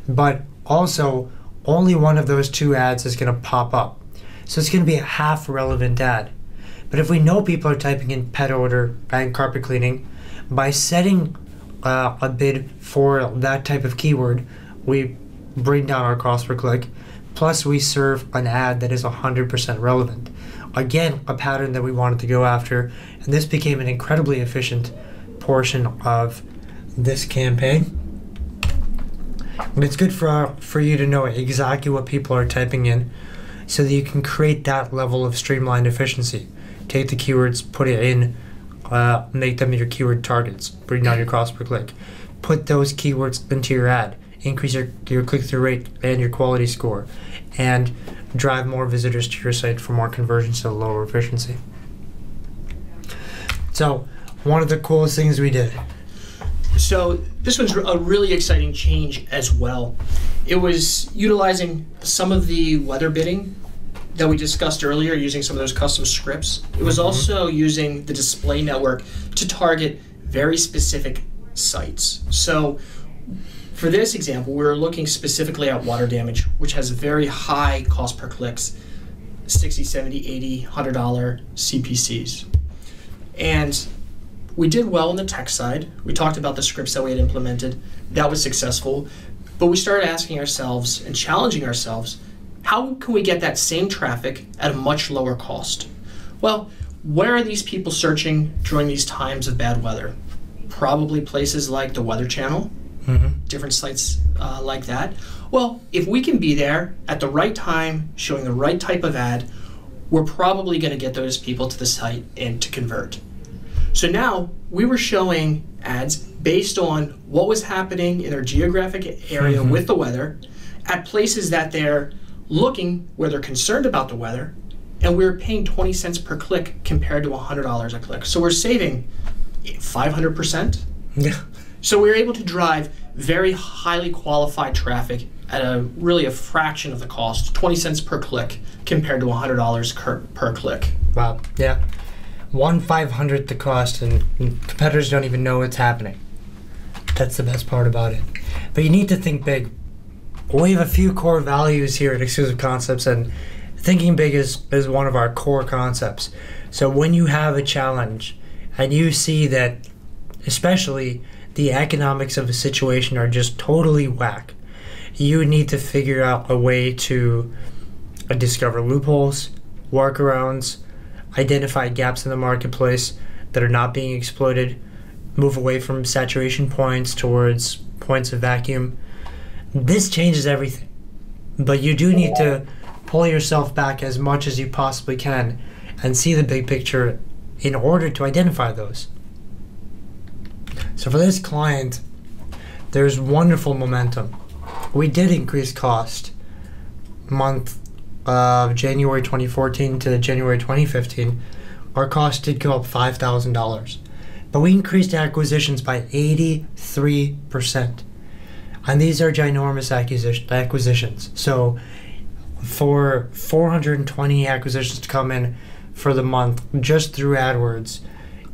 But also, only one of those 2 ads is going to pop up. So it's going to be a half relevant ad. But if we know people are typing in pet odor and carpet cleaning, by setting a bid for that type of keyword, we bring down our cost per click, plus we serve an ad that is 100% relevant. Again, a pattern that we wanted to go after, and this became an incredibly efficient portion of this campaign. And it's good for you to know exactly what people are typing in so that you can create that level of streamlined efficiency. Take the keywords, put it in, make them your keyword targets, bring down your cost per click. Put those keywords into your ad, increase your click-through rate and your quality score, and drive more visitors to your site for more conversions to lower efficiency. So, one of the coolest things we did. So this one's a really exciting change as well. It was utilizing some of the weather bidding that we discussed earlier, using some of those custom scripts. It was also using the display network to target very specific sites. So for this example, we were looking specifically at water damage, which has very high cost per clicks, $60, $70, $80, $100 CPCs. And we did well on the tech side. We talked about the scripts that we had implemented. That was successful. But we started asking ourselves and challenging ourselves, how can we get that same traffic at a much lower cost? Well, where are these people searching during these times of bad weather? Probably places like the Weather Channel, different sites like that. Well, if we can be there at the right time, showing the right type of ad, we're probably going to get those people to the site and to convert. So now we were showing ads based on what was happening in their geographic area with the weather at places that they're looking where they're concerned about the weather, and we're paying 20 cents per click compared to $100 a click. So we're saving 500%. Yeah. So we're able to drive very highly qualified traffic at a fraction of the cost, 20 cents per click compared to $100 per click. Wow. Yeah. 1/500th the cost, and competitors don't even know what's happening. That's the best part about it. But you need to think big. We have a few core values here at Exclusive Concepts, and thinking big is one of our core concepts. So when you have a challenge and you see that, especially the economics of a situation are just totally whack, you need to figure out a way to discover loopholes, workarounds, identify gaps in the marketplace that are not being exploited, move away from saturation points towards points of vacuum. This changes everything. But you do need to pull yourself back as much as you possibly can and see the big picture in order to identify those. So for this client, there's wonderful momentum. We did increase cost month of January 2014 to January 2015. Our cost did go up $5,000, but we increased acquisitions by 83%. And these are ginormous acquisitions. So for 420 acquisitions to come in for the month just through AdWords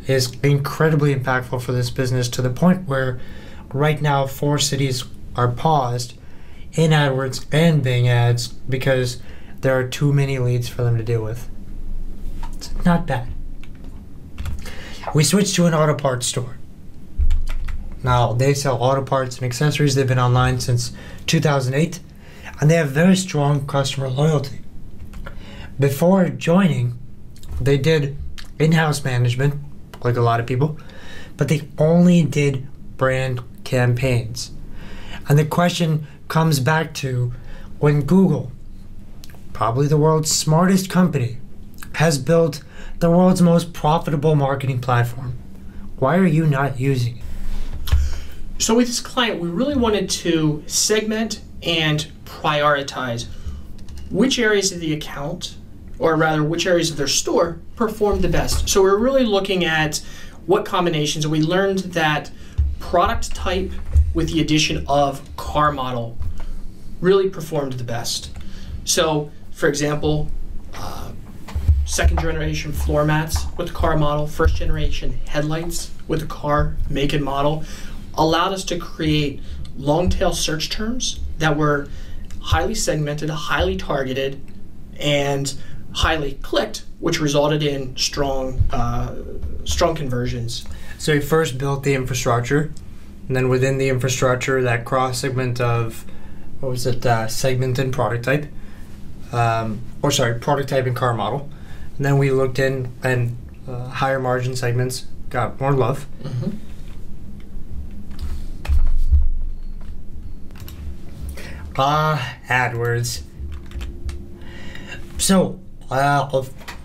is incredibly impactful for this business, to the point where right now 4 cities are paused in AdWords and Bing ads because there are too many leads for them to deal with. It's not bad. We switched to an auto parts store. Now, they sell auto parts and accessories. They've been online since 2008, and they have very strong customer loyalty. Before joining, they did in-house management, like a lot of people, but they only did brand campaigns. And the question comes back to, when Google, probably the world's smartest company, has built the world's most profitable marketing platform, why are you not using it? So with this client, we really wanted to segment and prioritize which areas of the account, or rather which areas of their store, performed the best. So we're really looking at what combinations, and we learned that product type with the addition of car model really performed the best. So for example, second generation floor mats with the car model, first generation headlights with the car make and model, allowed us to create long tail search terms that were highly segmented, highly targeted, and highly clicked, which resulted in strong conversions. So you first built the infrastructure, and then within the infrastructure, that cross segment of, segment and product type, product type and car model. And then we looked in, and higher margin segments got more love. Mm-hmm. AdWords. So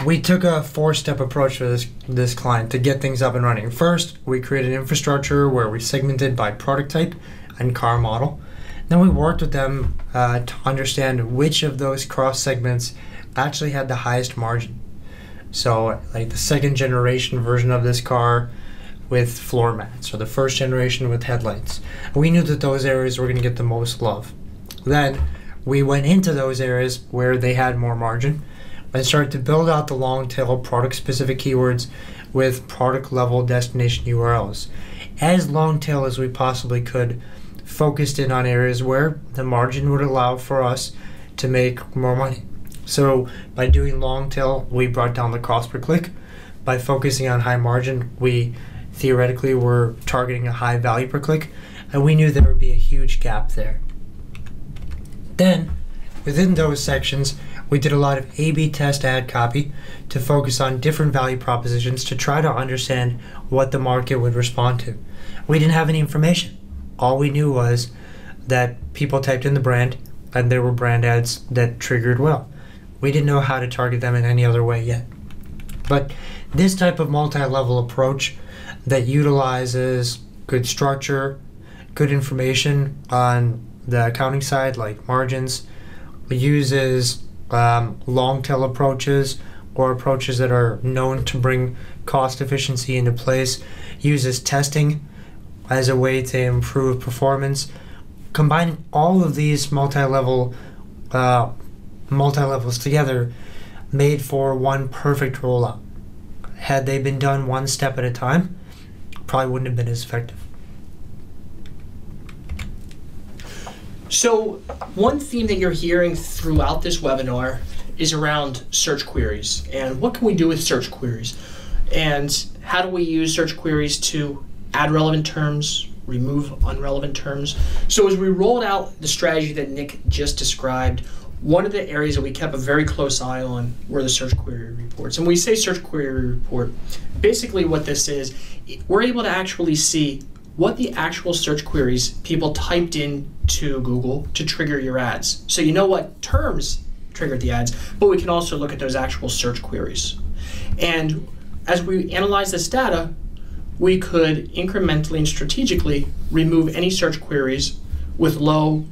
we took a 4-step approach for this client to get things up and running. First, we created infrastructure where we segmented by product type and car model. Then we worked with them to understand which of those cross segments actually had the highest margin. So like the second generation version of this car with floor mats, or the first generation with headlights. We knew that those areas were going to get the most love. Then we went into those areas where they had more margin and started to build out the long tail product specific keywords with product level destination URLs. As long tail as we possibly could, focused in on areas where the margin would allow for us to make more money. So by doing long tail, we brought down the cost per click. By focusing on high margin, we theoretically were targeting a high value per click, and we knew there would be a huge gap there. Then, within those sections, we did a lot of A/B test ad copy to focus on different value propositions to try to understand what the market would respond to. We didn't have any information. All we knew was that people typed in the brand, and there were brand ads that triggered well. We didn't know how to target them in any other way yet. But this type of multi-level approach that utilizes good structure, good information on the accounting side, like margins, uses long tail approaches or approaches that are known to bring cost efficiency into place, uses testing as a way to improve performance. Combining all of these multi-levels together made for one perfect rollout. Had they been done one step at a time, probably wouldn't have been as effective. So one theme that you're hearing throughout this webinar is around search queries, and what can we do with search queries, and how do we use search queries to add relevant terms, remove unrelevant terms. So as we rolled out the strategy that Nick just described, one of the areas that we kept a very close eye on were the search query reports. And when we say search query report, basically what this is, we're able to actually see what the actual search queries people typed in to Google to trigger your ads. So you know what terms triggered the ads, but we can also look at those actual search queries. And as we analyze this data, we could incrementally and strategically remove any search queries with low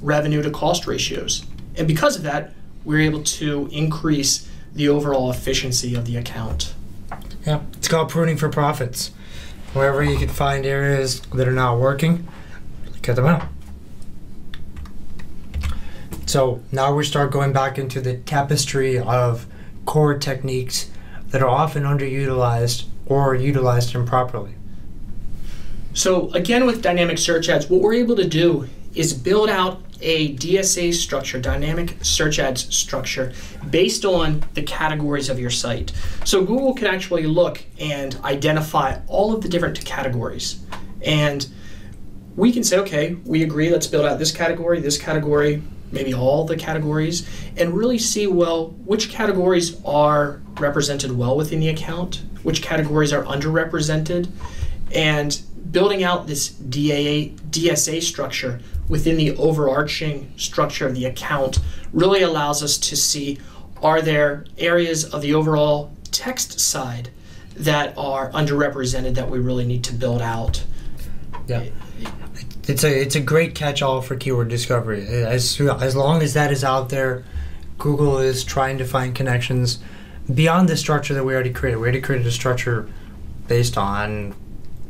revenue to cost ratios. And because of that, we're able to increase the overall efficiency of the account. Yeah, it's called pruning for profits. Wherever you can find areas that are not working, cut them out. So now we start going back into the tapestry of core techniques that are often underutilized or utilized improperly. So again, with dynamic search ads, what we're able to do is build out a DSA structure, dynamic search ads structure, based on the categories of your site. So Google can actually look and identify all of the different categories. And we can say, okay, we agree, let's build out this category, maybe all the categories, and really see, well, which categories are represented well within the account, which categories are underrepresented, and building out this DSA structure within the overarching structure of the account really allows us to see, are there areas of the overall text side that are underrepresented that we really need to build out? Yeah. It's a great catch-all for keyword discovery. As long as that is out there, Google is trying to find connections beyond the structure that we already created. We already created a structure based on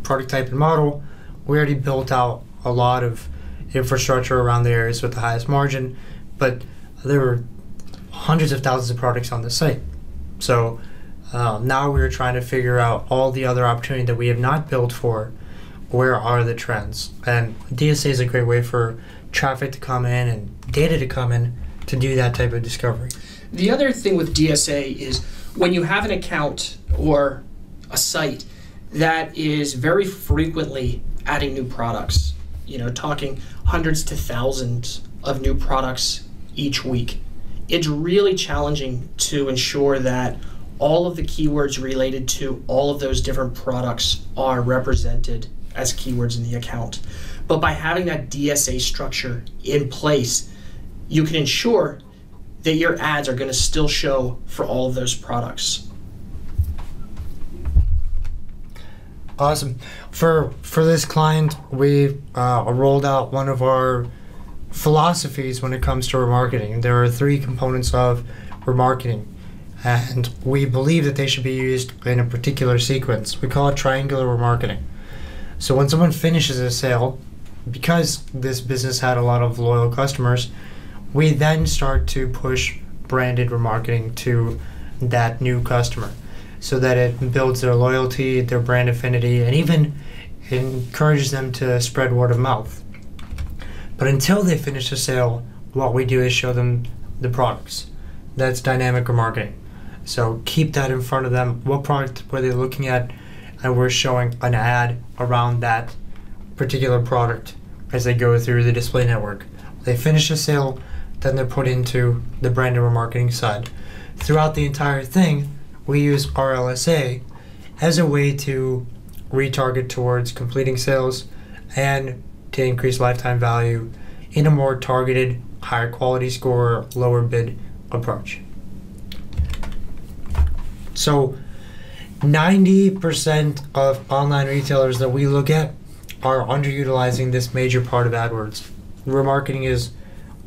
product type and model. We already built out a lot of infrastructure around the areas with the highest margin, but there were hundreds of thousands of products on the site. So now we're trying to figure out all the other opportunity that we have not built for. Where are the trends? And DSA is a great way for traffic to come in and data to come in to do that type of discovery. The other thing with DSA is when you have an account or a site that is very frequently adding new products, talking hundreds to thousands of new products each week, it's really challenging to ensure that all of the keywords related to all of those different products are represented as keywords in the account. But by having that DSA structure in place, you can ensure that your ads are going to still show for all of those products. Awesome. For this client, we rolled out one of our philosophies when it comes to remarketing. There are 3 components of remarketing, and we believe that they should be used in a particular sequence. We call it triangular remarketing. So when someone finishes a sale, because this business had a lot of loyal customers, we then start to push branded remarketing to that new customer so that it builds their loyalty, their brand affinity, and even encourages them to spread word of mouth. But until they finish the sale, what we do is show them the products. That's dynamic remarketing. So keep that in front of them. What product were they looking at? And we're showing an ad around that particular product as they go through the display network. They finish a sale, then they're put into the branded remarketing side. Throughout the entire thing, we use RLSA as a way to retarget towards completing sales and to increase lifetime value in a more targeted, higher quality score, lower bid approach. So 90% of online retailers that we look at are underutilizing this major part of AdWords. remarketing is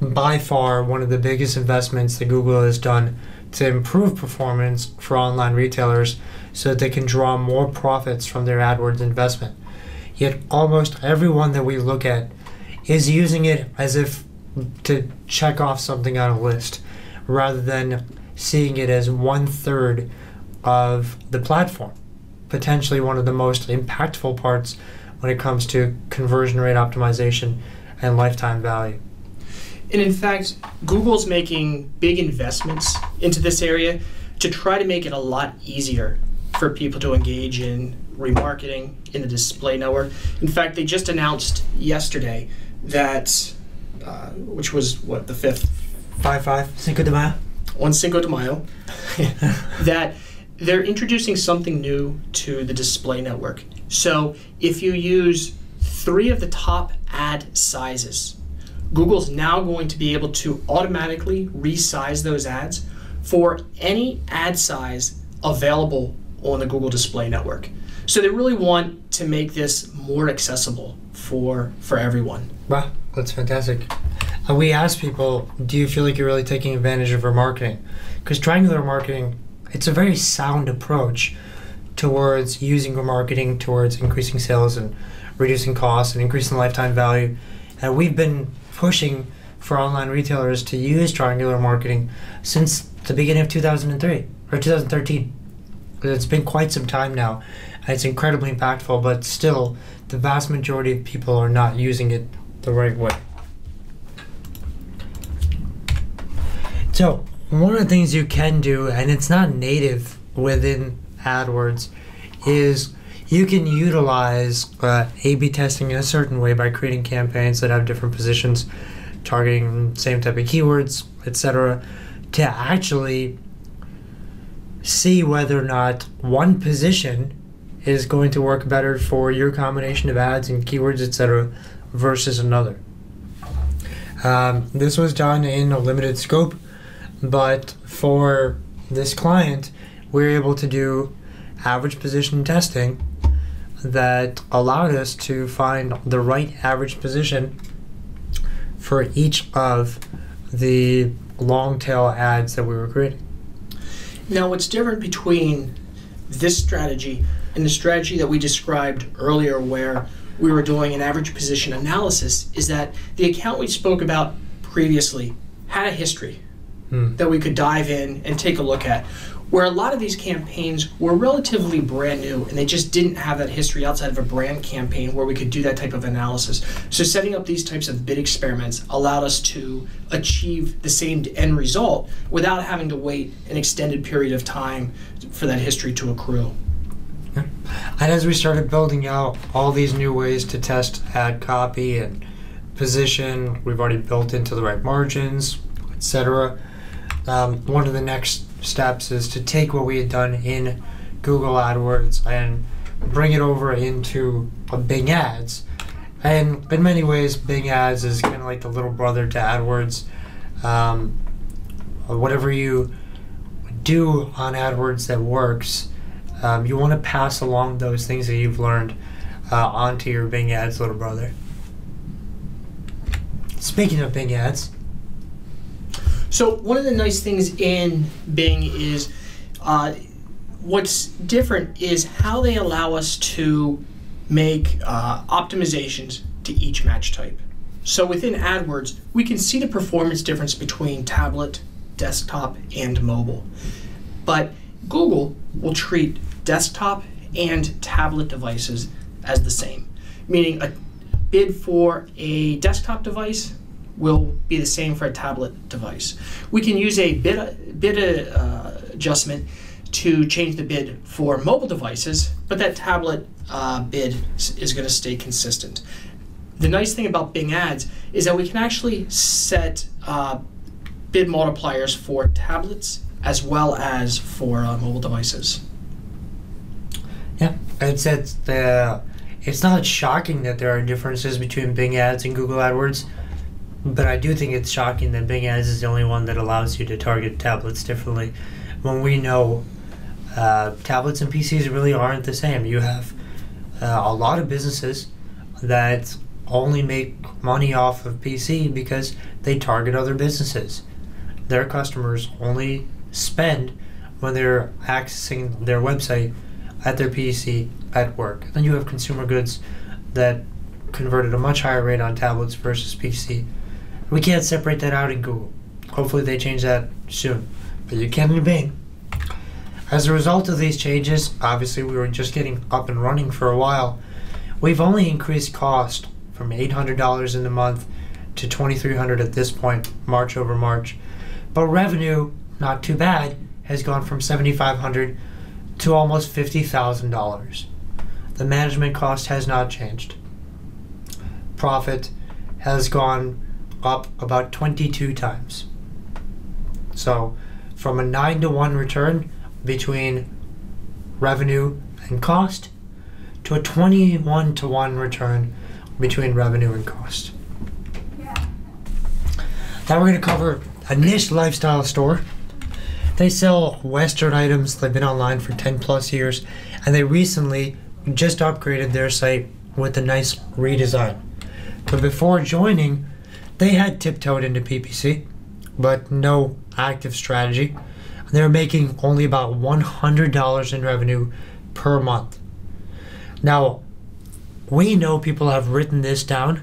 by far one of the biggest investments that Google has done to improve performance for online retailers so that they can draw more profits from their AdWords investment. Yet almost everyone that we look at is using it as if to check off something on a list rather than seeing it as 1/3 of the platform, potentially one of the most impactful parts when it comes to conversion rate optimization and lifetime value. And in fact, Google's making big investments into this area to try to make it a lot easier for people to engage in remarketing in the display network. In fact, they just announced yesterday that, which was what, the 5th? 5/5, Cinco de Mayo. On Cinco de Mayo, that they're introducing something new to the display network. So if you use 3 of the top ad sizes, Google's now going to be able to automatically resize those ads for any ad size available on the Google Display Network. So they really want to make this more accessible for everyone. Wow, that's fantastic. We asked people, do you feel like you're really taking advantage of remarketing? Because triangular marketing, it's a very sound approach towards using remarketing, towards increasing sales and reducing costs and increasing lifetime value. And we've been pushing for online retailers to use triangular marketing since the beginning of 2003 or 2013. It's been quite some time now, and it's incredibly impactful, but still the vast majority of people are not using it the right way. So one of the things you can do, and it's not native within AdWords, is you can utilize A/B testing in a certain way by creating campaigns that have different positions, targeting same type of keywords, etc., to actually see whether or not one position is going to work better for your combination of ads and keywords, etc., versus another. This was done in a limited scope, but for this client, we were able to do average position testing that allowed us to find the right average position for each of the long tail ads that we were creating. Now, what's different between this strategy and the strategy that we described earlier where we were doing an average position analysis is that the account we spoke about previously had a history that we could dive in and take a look at, where a lot of these campaigns were relatively brand new and they just didn't have that history outside of a brand campaign where we could do that type of analysis. So setting up these types of bid experiments allowed us to achieve the same end result without having to wait an extended period of time for that history to accrue. And as we started building out all these new ways to test ad copy and position, we've already built into the right margins, etc. One of the next steps is to take what we had done in Google AdWords and bring it over into Bing Ads. And in many ways, Bing Ads is kind of like the little brother to AdWords. Whatever you do on AdWords that works, you want to pass along those things that you've learned onto your Bing Ads little brother. Speaking of Bing Ads, so one of the nice things in Bing is what's different is how they allow us to make optimizations to each match type. So within AdWords, we can see the performance difference between tablet, desktop, and mobile. But Google will treat desktop and tablet devices as the same, meaning a bid for a desktop device will be the same for a tablet device. We can use a bid adjustment to change the bid for mobile devices, but that tablet bid is going to stay consistent. The nice thing about Bing Ads is that we can actually set bid multipliers for tablets as well as for mobile devices. Yeah, it's not shocking that there are differences between Bing Ads and Google AdWords, but I do think it's shocking that Bing Ads is the only one that allows you to target tablets differently, when we know tablets and PCs really aren't the same. You have a lot of businesses that only make money off of PC because they target other businesses. Their customers only spend when they're accessing their website at their PC at work. Then you have consumer goods that convert at a much higher rate on tablets versus PC. We can't separate that out in Google. Hopefully they change that soon, but you can in Bing. As a result of these changes, obviously we were just getting up and running for a while. We've only increased cost from $800 in the month to $2,300 at this point, March over March. But revenue, not too bad, has gone from $7,500 to almost $50,000. The management cost has not changed. Profit has gone up about 22 times. So from a 9-to-1 return between revenue and cost to a 21-to-1 return between revenue and cost. Now we're going to cover a niche lifestyle store. They sell Western items. They've been online for 10 plus years, and they recently just upgraded their site with a nice redesign. But before joining, they had tiptoed into PPC, but no active strategy. They were making only about $100 in revenue per month. Now, we know people have written this down,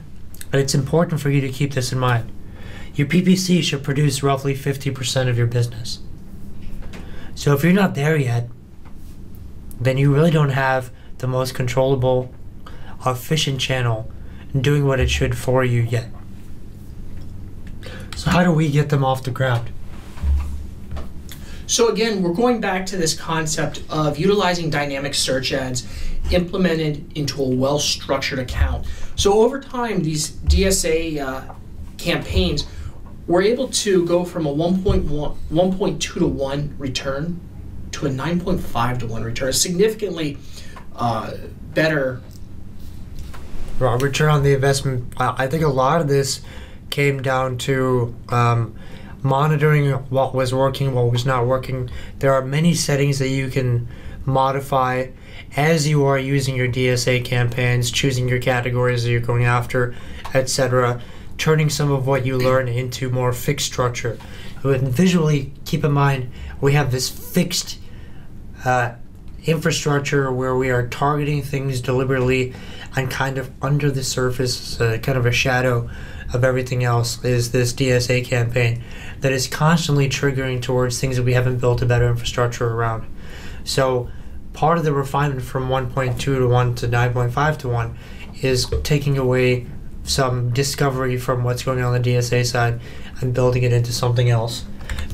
and it's important for you to keep this in mind. Your PPC should produce roughly 50% of your business. So if you're not there yet, then you really don't have the most controllable, efficient channel doing what it should for you yet. So how do we get them off the ground? So again, we're going back to this concept of utilizing dynamic search ads implemented into a well-structured account. So over time, these DSA campaigns were able to go from a 1.2 to 1 return to a 9.5 to 1 return, significantly better. Return on the investment. I think a lot of this came down to monitoring what was working, what was not working. There are many settings that you can modify as you are using your DSA campaigns, choosing your categories that you're going after, etc., turning some of what you learn into more fixed structure. And visually, keep in mind, we have this fixed infrastructure where we are targeting things deliberately, and kind of under the surface, kind of a shadow of everything else, is this DSA campaign that is constantly triggering towards things that we haven't built a better infrastructure around. So part of the refinement from 1.2 to 1 to 9.5 to 1 is taking away some discovery from what's going on the DSA side and building it into something else.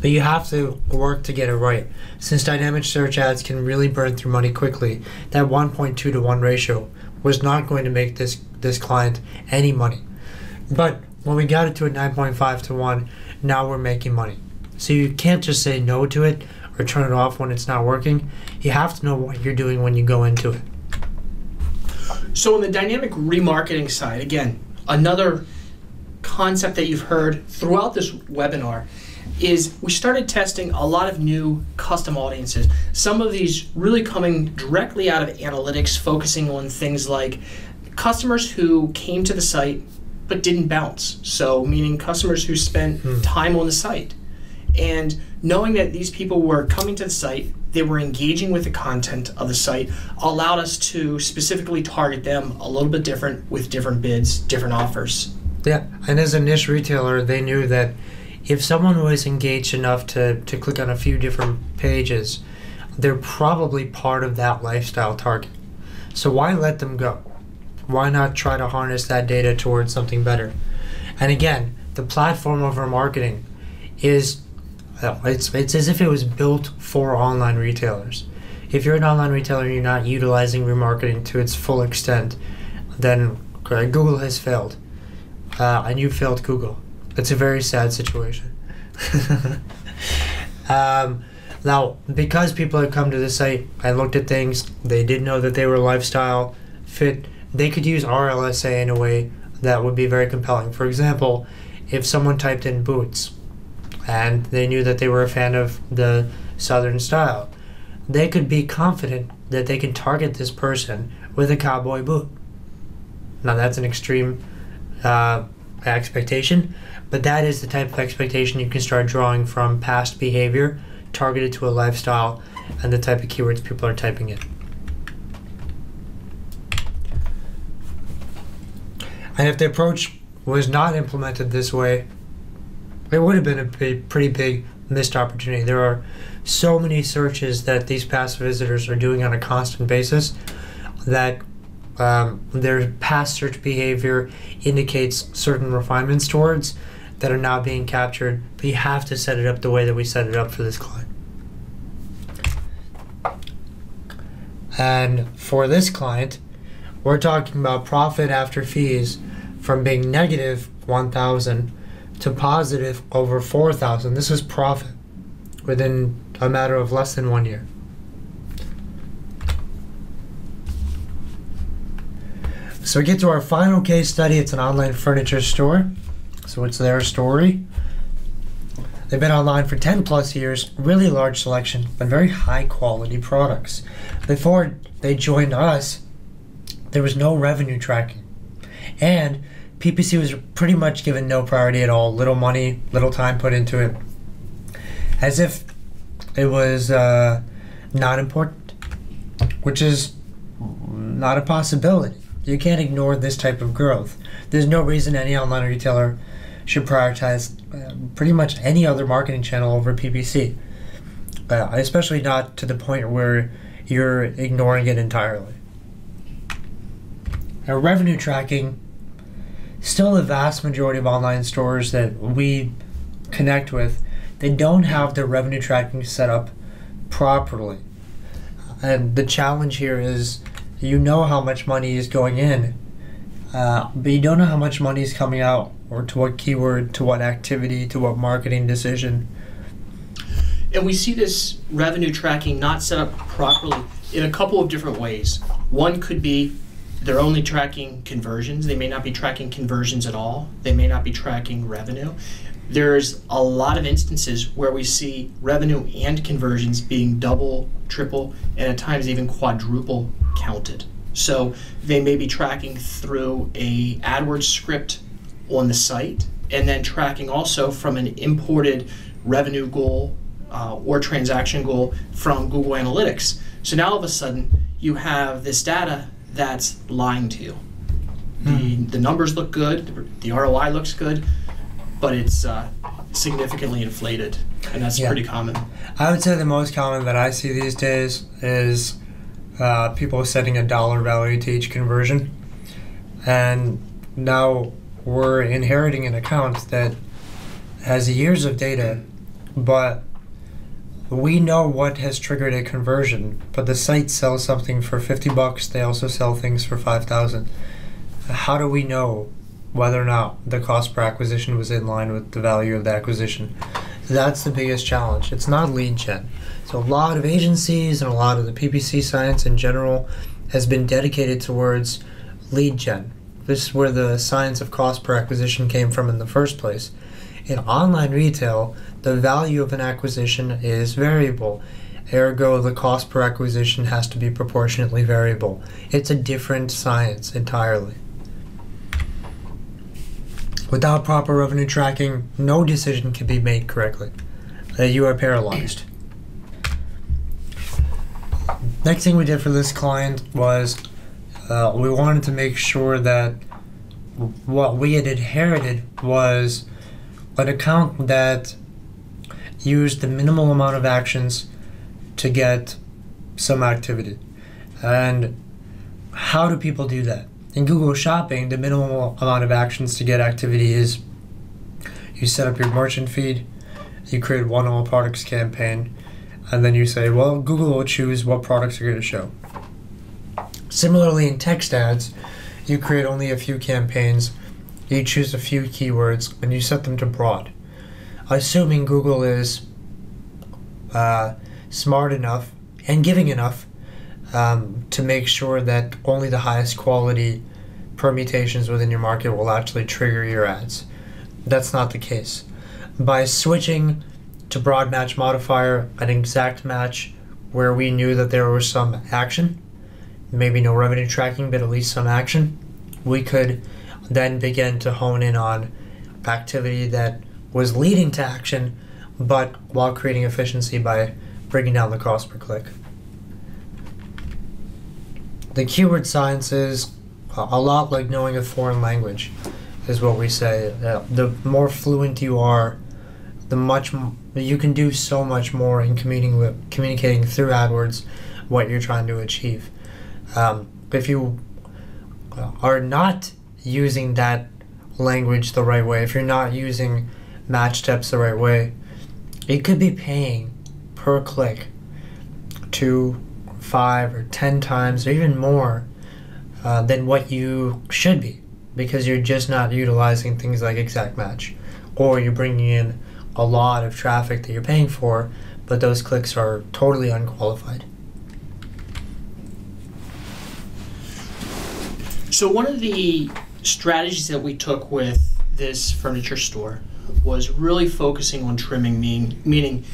But you have to work to get it right. Since dynamic search ads can really burn through money quickly, that 1.2 to 1 ratio was not going to make this client any money. But when we got it to a 9.5 to 1, now we're making money. So you can't just say no to it or turn it off when it's not working. You have to know what you're doing when you go into it. So on the dynamic remarketing side, again, another concept that you've heard throughout this webinar is we started testing a lot of new custom audiences. Some of these really coming directly out of analytics, focusing on things like customers who came to the site but didn't bounce. So meaning customers who spent time on the site. And knowing that these people were coming to the site, they were engaging with the content of the site, allowed us to specifically target them a little bit different with different bids, different offers. Yeah, and as a niche retailer, they knew that if someone was engaged enough to click on a few different pages, they're probably part of that lifestyle target. So why let them go? Why not try to harness that data towards something better? And again, the platform of remarketing is, it's as if it was built for online retailers. If you're an online retailer and you're not utilizing remarketing to its full extent, then Google has failed. And you failed Google. It's a very sad situation. Now, because people had come to the site and looked at things, they did know that they were lifestyle fit, they could use RLSA in a way that would be very compelling. For example, if someone typed in boots and they knew that they were a fan of the Southern style, they could be confident that they can target this person with a cowboy boot. Now that's an extreme expectation, but that is the type of expectation you can start drawing from past behavior targeted to a lifestyle and the type of keywords people are typing in. And if the approach was not implemented this way, it would have been a pretty big missed opportunity. There are so many searches that these past visitors are doing on a constant basis that their past search behavior indicates certain refinements towards that are now being captured. But you have to set it up the way that we set it up for this client. And for this client, we're talking about profit after fees from being negative 1,000 to positive over 4,000. This is profit within a matter of less than 1 year. So we get to our final case study. It's an online furniture store. So it's their story. They've been online for 10 plus years, really large selection, and very high quality products. Before they joined us, there was no revenue tracking. And PPC was pretty much given no priority at all. Little money, little time put into it. As if it was not important, which is not a possibility. You can't ignore this type of growth. There's no reason any online retailer should prioritize pretty much any other marketing channel over PPC, especially not to the point where you're ignoring it entirely. Now, revenue tracking, still the vast majority of online stores that we connect with, they don't have their revenue tracking set up properly. And the challenge here is, you know how much money is going in, but you don't know how much money is coming out, or to what keyword, to what activity, to what marketing decision. And we see this revenue tracking not set up properly in a couple of different ways. One could be they're only tracking conversions. They may not be tracking conversions at all. They may not be tracking revenue. There's a lot of instances where we see revenue and conversions being double, triple, and at times even quadruple counted. So they may be tracking through a AdWords script on the site, and then tracking also from an imported revenue goal or transaction goal from Google Analytics. So now all of a sudden you have this data that's lying to you. The numbers look good, the ROI looks good, but it's significantly inflated, and that's pretty common. I would say the most common that I see these days is people setting a dollar value to each conversion. And now we're inheriting an account that has years of data, but we know what has triggered a conversion. But the site sells something for $50. They also sell things for 5,000. How do we know whether or not the cost per acquisition was in line with the value of the acquisition? That's the biggest challenge. It's not lead gen. So a lot of agencies and a lot of the PPC science in general has been dedicated towards lead gen. This is where the science of cost per acquisition came from in the first place. In online retail, the value of an acquisition is variable. Ergo, the cost per acquisition has to be proportionately variable. It's a different science entirely. Without proper revenue tracking, no decision can be made correctly. You are paralyzed. Next thing we did for this client was we wanted to make sure that what we had inherited was an account that used the minimal amount of actions to get some activity. And how do people do that? In Google Shopping, the minimal amount of actions to get activity is you set up your merchant feed, you create one all products campaign, and then you say, well, Google will choose what products are going to show. Similarly, in text ads, you create only a few campaigns, you choose a few keywords, and you set them to broad. Assuming Google is smart enough and giving enough to make sure that only the highest quality permutations within your market will actually trigger your ads. That's not the case. By switching to broad match modifier, an exact match where we knew that there was some action, maybe no revenue tracking, but at least some action, we could then begin to hone in on activity that was leading to action, but while creating efficiency by bringing down the cost per click. The keyword science is a lot like knowing a foreign language, is what we say. The more fluent you are, you can do so much more in communicating through AdWords what you're trying to achieve. If you are not using that language the right way, if you're not using match steps the right way, it could be paying per click 2, 5, or 10 times or even more than what you should be, because you're just not utilizing things like exact match, or you're bringing in a lot of traffic that you're paying for, but those clicks are totally unqualified. So one of the strategies that we took with this furniture store was really focusing on trimming, meaning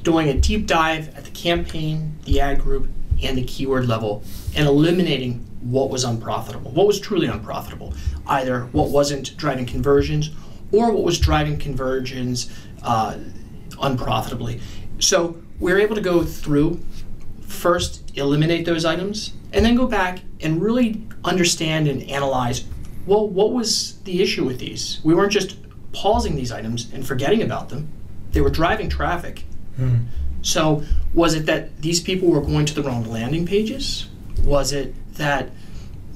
doing a deep dive at the campaign, the ad group, and the keyword level, and eliminating what was unprofitable, what was truly unprofitable, either what wasn't driving conversions or what was driving conversions unprofitably. So we were able to go through, first eliminate those items, and then go back and really understand and analyze, well, what was the issue with these? We weren't just pausing these items and forgetting about them. They were driving traffic. So was it that these people were going to the wrong landing pages? Was it that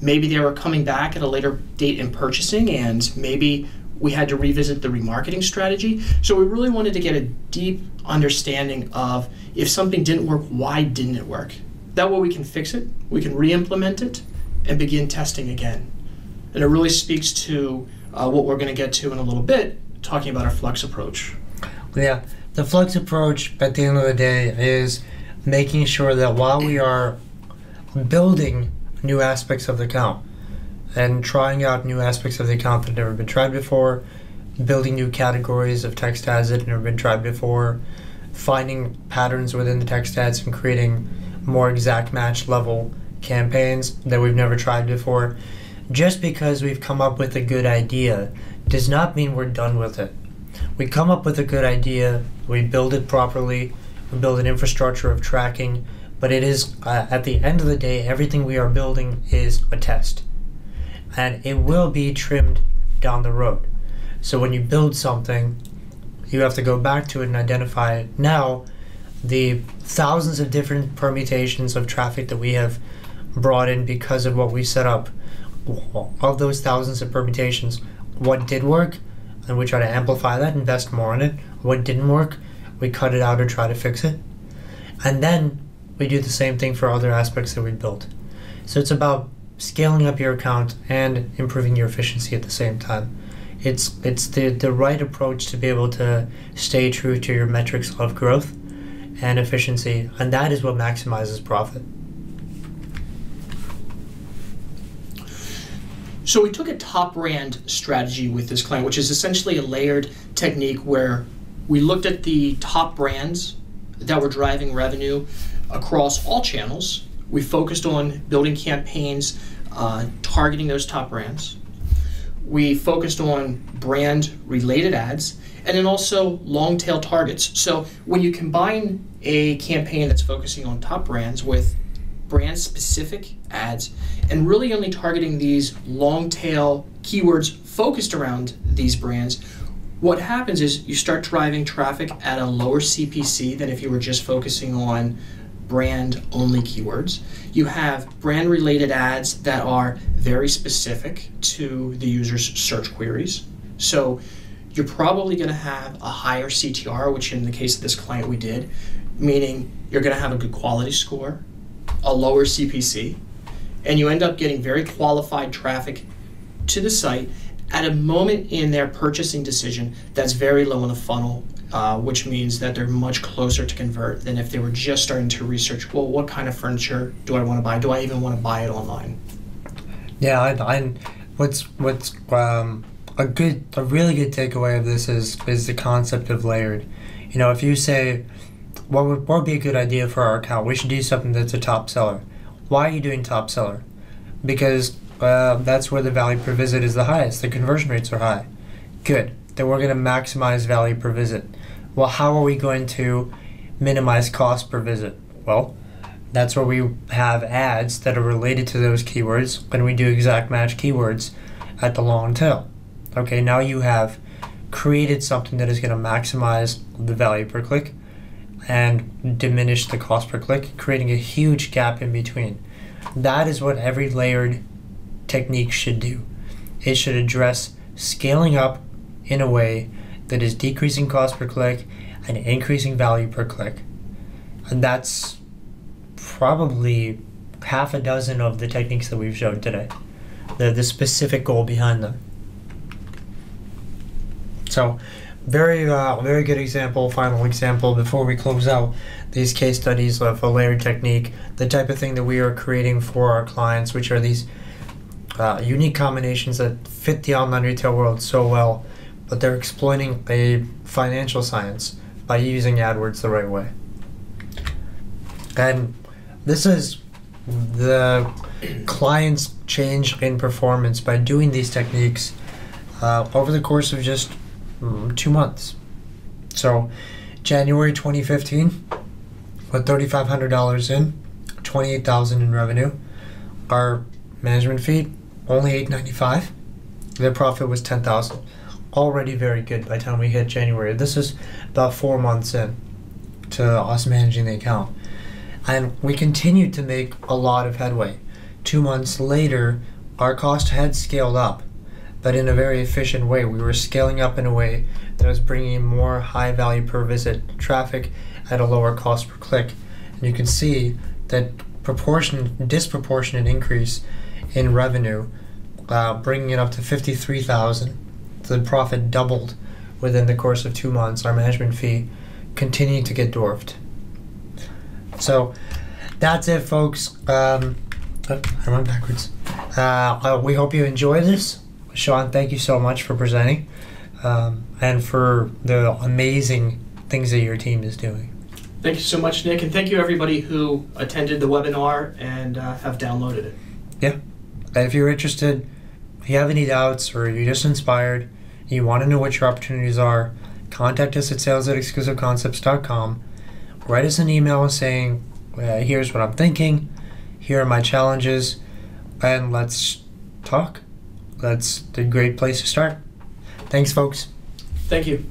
maybe they were coming back at a later date and purchasing, and maybe we had to revisit the remarketing strategy? So we really wanted to get a deep understanding of, if something didn't work, why didn't it work? That way we can fix it, we can re-implement it, and begin testing again. And it really speaks to what we're going to get to in a little bit, talking about our flex approach. Yeah, the flex approach at the end of the day is making sure that while we are building new aspects of the account and trying out new aspects of the account that have never been tried before, building new categories of text ads that have never been tried before, finding patterns within the text ads and creating more exact match level campaigns that we've never tried before. Just because we've come up with a good idea does not mean we're done with it. We come up with a good idea, we build it properly, we build an infrastructure of tracking, but it is, at the end of the day, everything we are building is a test. And it will be trimmed down the road. So when you build something, you have to go back to it and identify now the thousands of different permutations of traffic that we have brought in because of what we set up. Of those thousands of permutations, what did work, and we try to amplify that, invest more in it. What didn't work, we cut it out or try to fix it. And then we do the same thing for other aspects that we built. So it's about scaling up your account and improving your efficiency at the same time. It's the right approach to be able to stay true to your metrics of growth and efficiency, and that is what maximizes profit. So we took a top brand strategy with this client, which is essentially a layered technique where we looked at the top brands that were driving revenue across all channels. We focused on building campaigns, targeting those top brands. We focused on brand-related ads, and then also long-tail targets. So when you combine a campaign that's focusing on top brands with brand-specific ads and really only targeting these long-tail keywords focused around these brands, what happens is you start driving traffic at a lower CPC than if you were just focusing on brand-only keywords. You have brand-related ads that are very specific to the user's search queries. So you're probably going to have a higher CTR, which in the case of this client we did, meaning you're going to have a good quality score, a lower CPC, and you end up getting very qualified traffic to the site at a moment in their purchasing decision that's very low in the funnel, which means that they're much closer to convert than if they were just starting to research, well, what kind of furniture do I want to buy? Do I even want to buy it online? Yeah, what's a really good takeaway of this is the concept of layered. You know, if you say, what would be a good idea for our account? We should do something that's a top seller. Why are you doing top seller? Because that's where the value per visit is the highest. The conversion rates are high. Good. Then we're going to maximize value per visit. Well, how are we going to minimize cost per visit? Well, that's where we have ads that are related to those keywords, and we do exact match keywords at the long tail. Okay, now you have created something that is going to maximize the value per click and diminish the cost per click, creating a huge gap in between. That is what every layered technique should do. It should address scaling up in a way that is decreasing cost per click and increasing value per click. And that's probably half a dozen of the techniques that we've showed today. The specific goal behind them. So, very good example, final example before we close out these case studies of a layered technique, the type of thing that we are creating for our clients, which are these unique combinations that fit the online retail world so well, but they're exploiting a financial science by using AdWords the right way. And this is the client's change in performance by doing these techniques over the course of just 2 months. So January 2015, with $3,500 in, $28,000 in revenue. Our management fee only $895. Their profit was $10,000. Already very good by the time we hit January. This is about 4 months in to us managing the account, and we continued to make a lot of headway. 2 months later, our cost had scaled up, but in a very efficient way. We were scaling up in a way that was bringing in more high value per visit traffic at a lower cost per click. And you can see that disproportionate increase in revenue, bringing it up to $53,000. The profit doubled within the course of 2 months. Our management fee continued to get dwarfed. So that's it, folks. I went backwards. We hope you enjoyed this. Sean, thank you so much for presenting and for the amazing things that your team is doing. Thank you so much, Nick, and thank you everybody who attended the webinar and have downloaded it. Yeah. If you're interested, if you have any doubts or you're just inspired, you want to know what your opportunities are, contact us at sales@exclusiveconcepts.com. Write us an email saying, here's what I'm thinking, here are my challenges, and let's talk. That's a great place to start. Thanks, folks. Thank you.